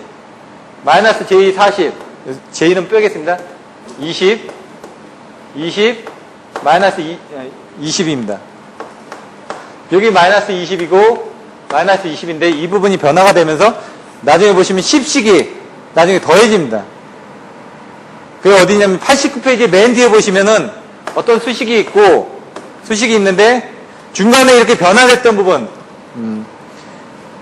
마이너스 J 40 J는 빼겠습니다. 20 마이너스 20입니다. 여기 마이너스 20이고 마이너스 20인데 이 부분이 변화가 되면서 나중에 보시면 10식이 나중에 더해집니다. 그게 어디냐면 89페이지 맨 뒤에 보시면은 어떤 수식이 있고 수식이 있는데 중간에 이렇게 변화됐던 부분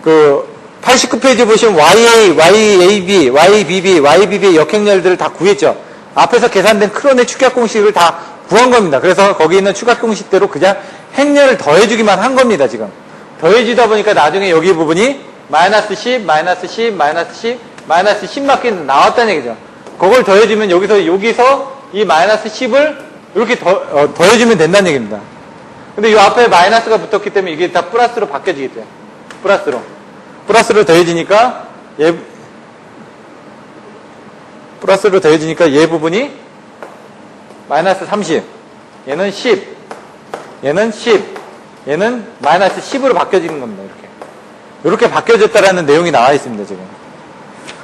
그 89페이지 보시면 YA, YAB, YBB, YBB의 역행렬들을 다 구했죠. 앞에서 계산된 크론의 축약 공식을 다 구한 겁니다. 그래서 거기 있는 축약 공식대로 그냥 행렬을 더해주기만 한 겁니다. 지금 더해주다 보니까 나중에 여기 부분이 마이너스 10, 마이너스 10, 마이너스 10, 마이너스 10밖에 나왔다는 얘기죠. 그걸 더해주면 여기서 이 마이너스 10을 이렇게 더해주면 된다는 얘기입니다. 근데 이 앞에 마이너스가 붙었기 때문에 이게 다 플러스로 바뀌어지겠죠. 플러스로 더해지니까 플러스로 더해지니까 얘 부분이 마이너스 30, 얘는 10, 얘는 10, 얘는 마이너스 10으로 바뀌어지는 겁니다. 이렇게 바뀌어졌다라는 내용이 나와 있습니다. 지금.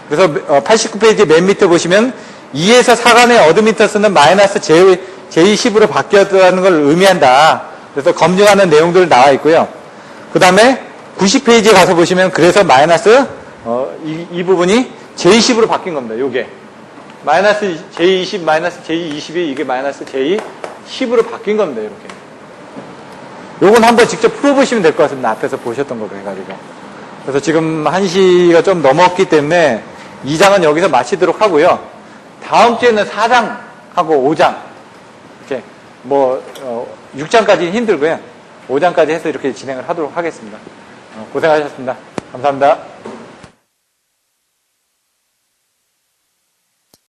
그래서 89페이지 맨 밑에 보시면 2에서 4간의 어드미터스는 마이너스 J10으로 바뀌었다는 걸 의미한다. 그래서 검증하는 내용들 나와 있고요. 그 다음에 90페이지에 가서 보시면 그래서 마이너스 이 부분이 J10으로 바뀐 겁니다. 요게. 마이너스 J20, 마이너스 J20이 이게 마이너스 J10으로 바뀐 겁니다. 이렇게. 요건 한번 직접 풀어보시면 될 것 같습니다. 앞에서 보셨던 거로 해가지고. 그래서 지금 1시가 좀 넘었기 때문에 2장은 여기서 마치도록 하고요. 다음 주에는 4장하고 5장. 이렇게, 6장까지는 힘들고요. 5장까지 해서 이렇게 진행을 하도록 하겠습니다. 고생하셨습니다. 감사합니다.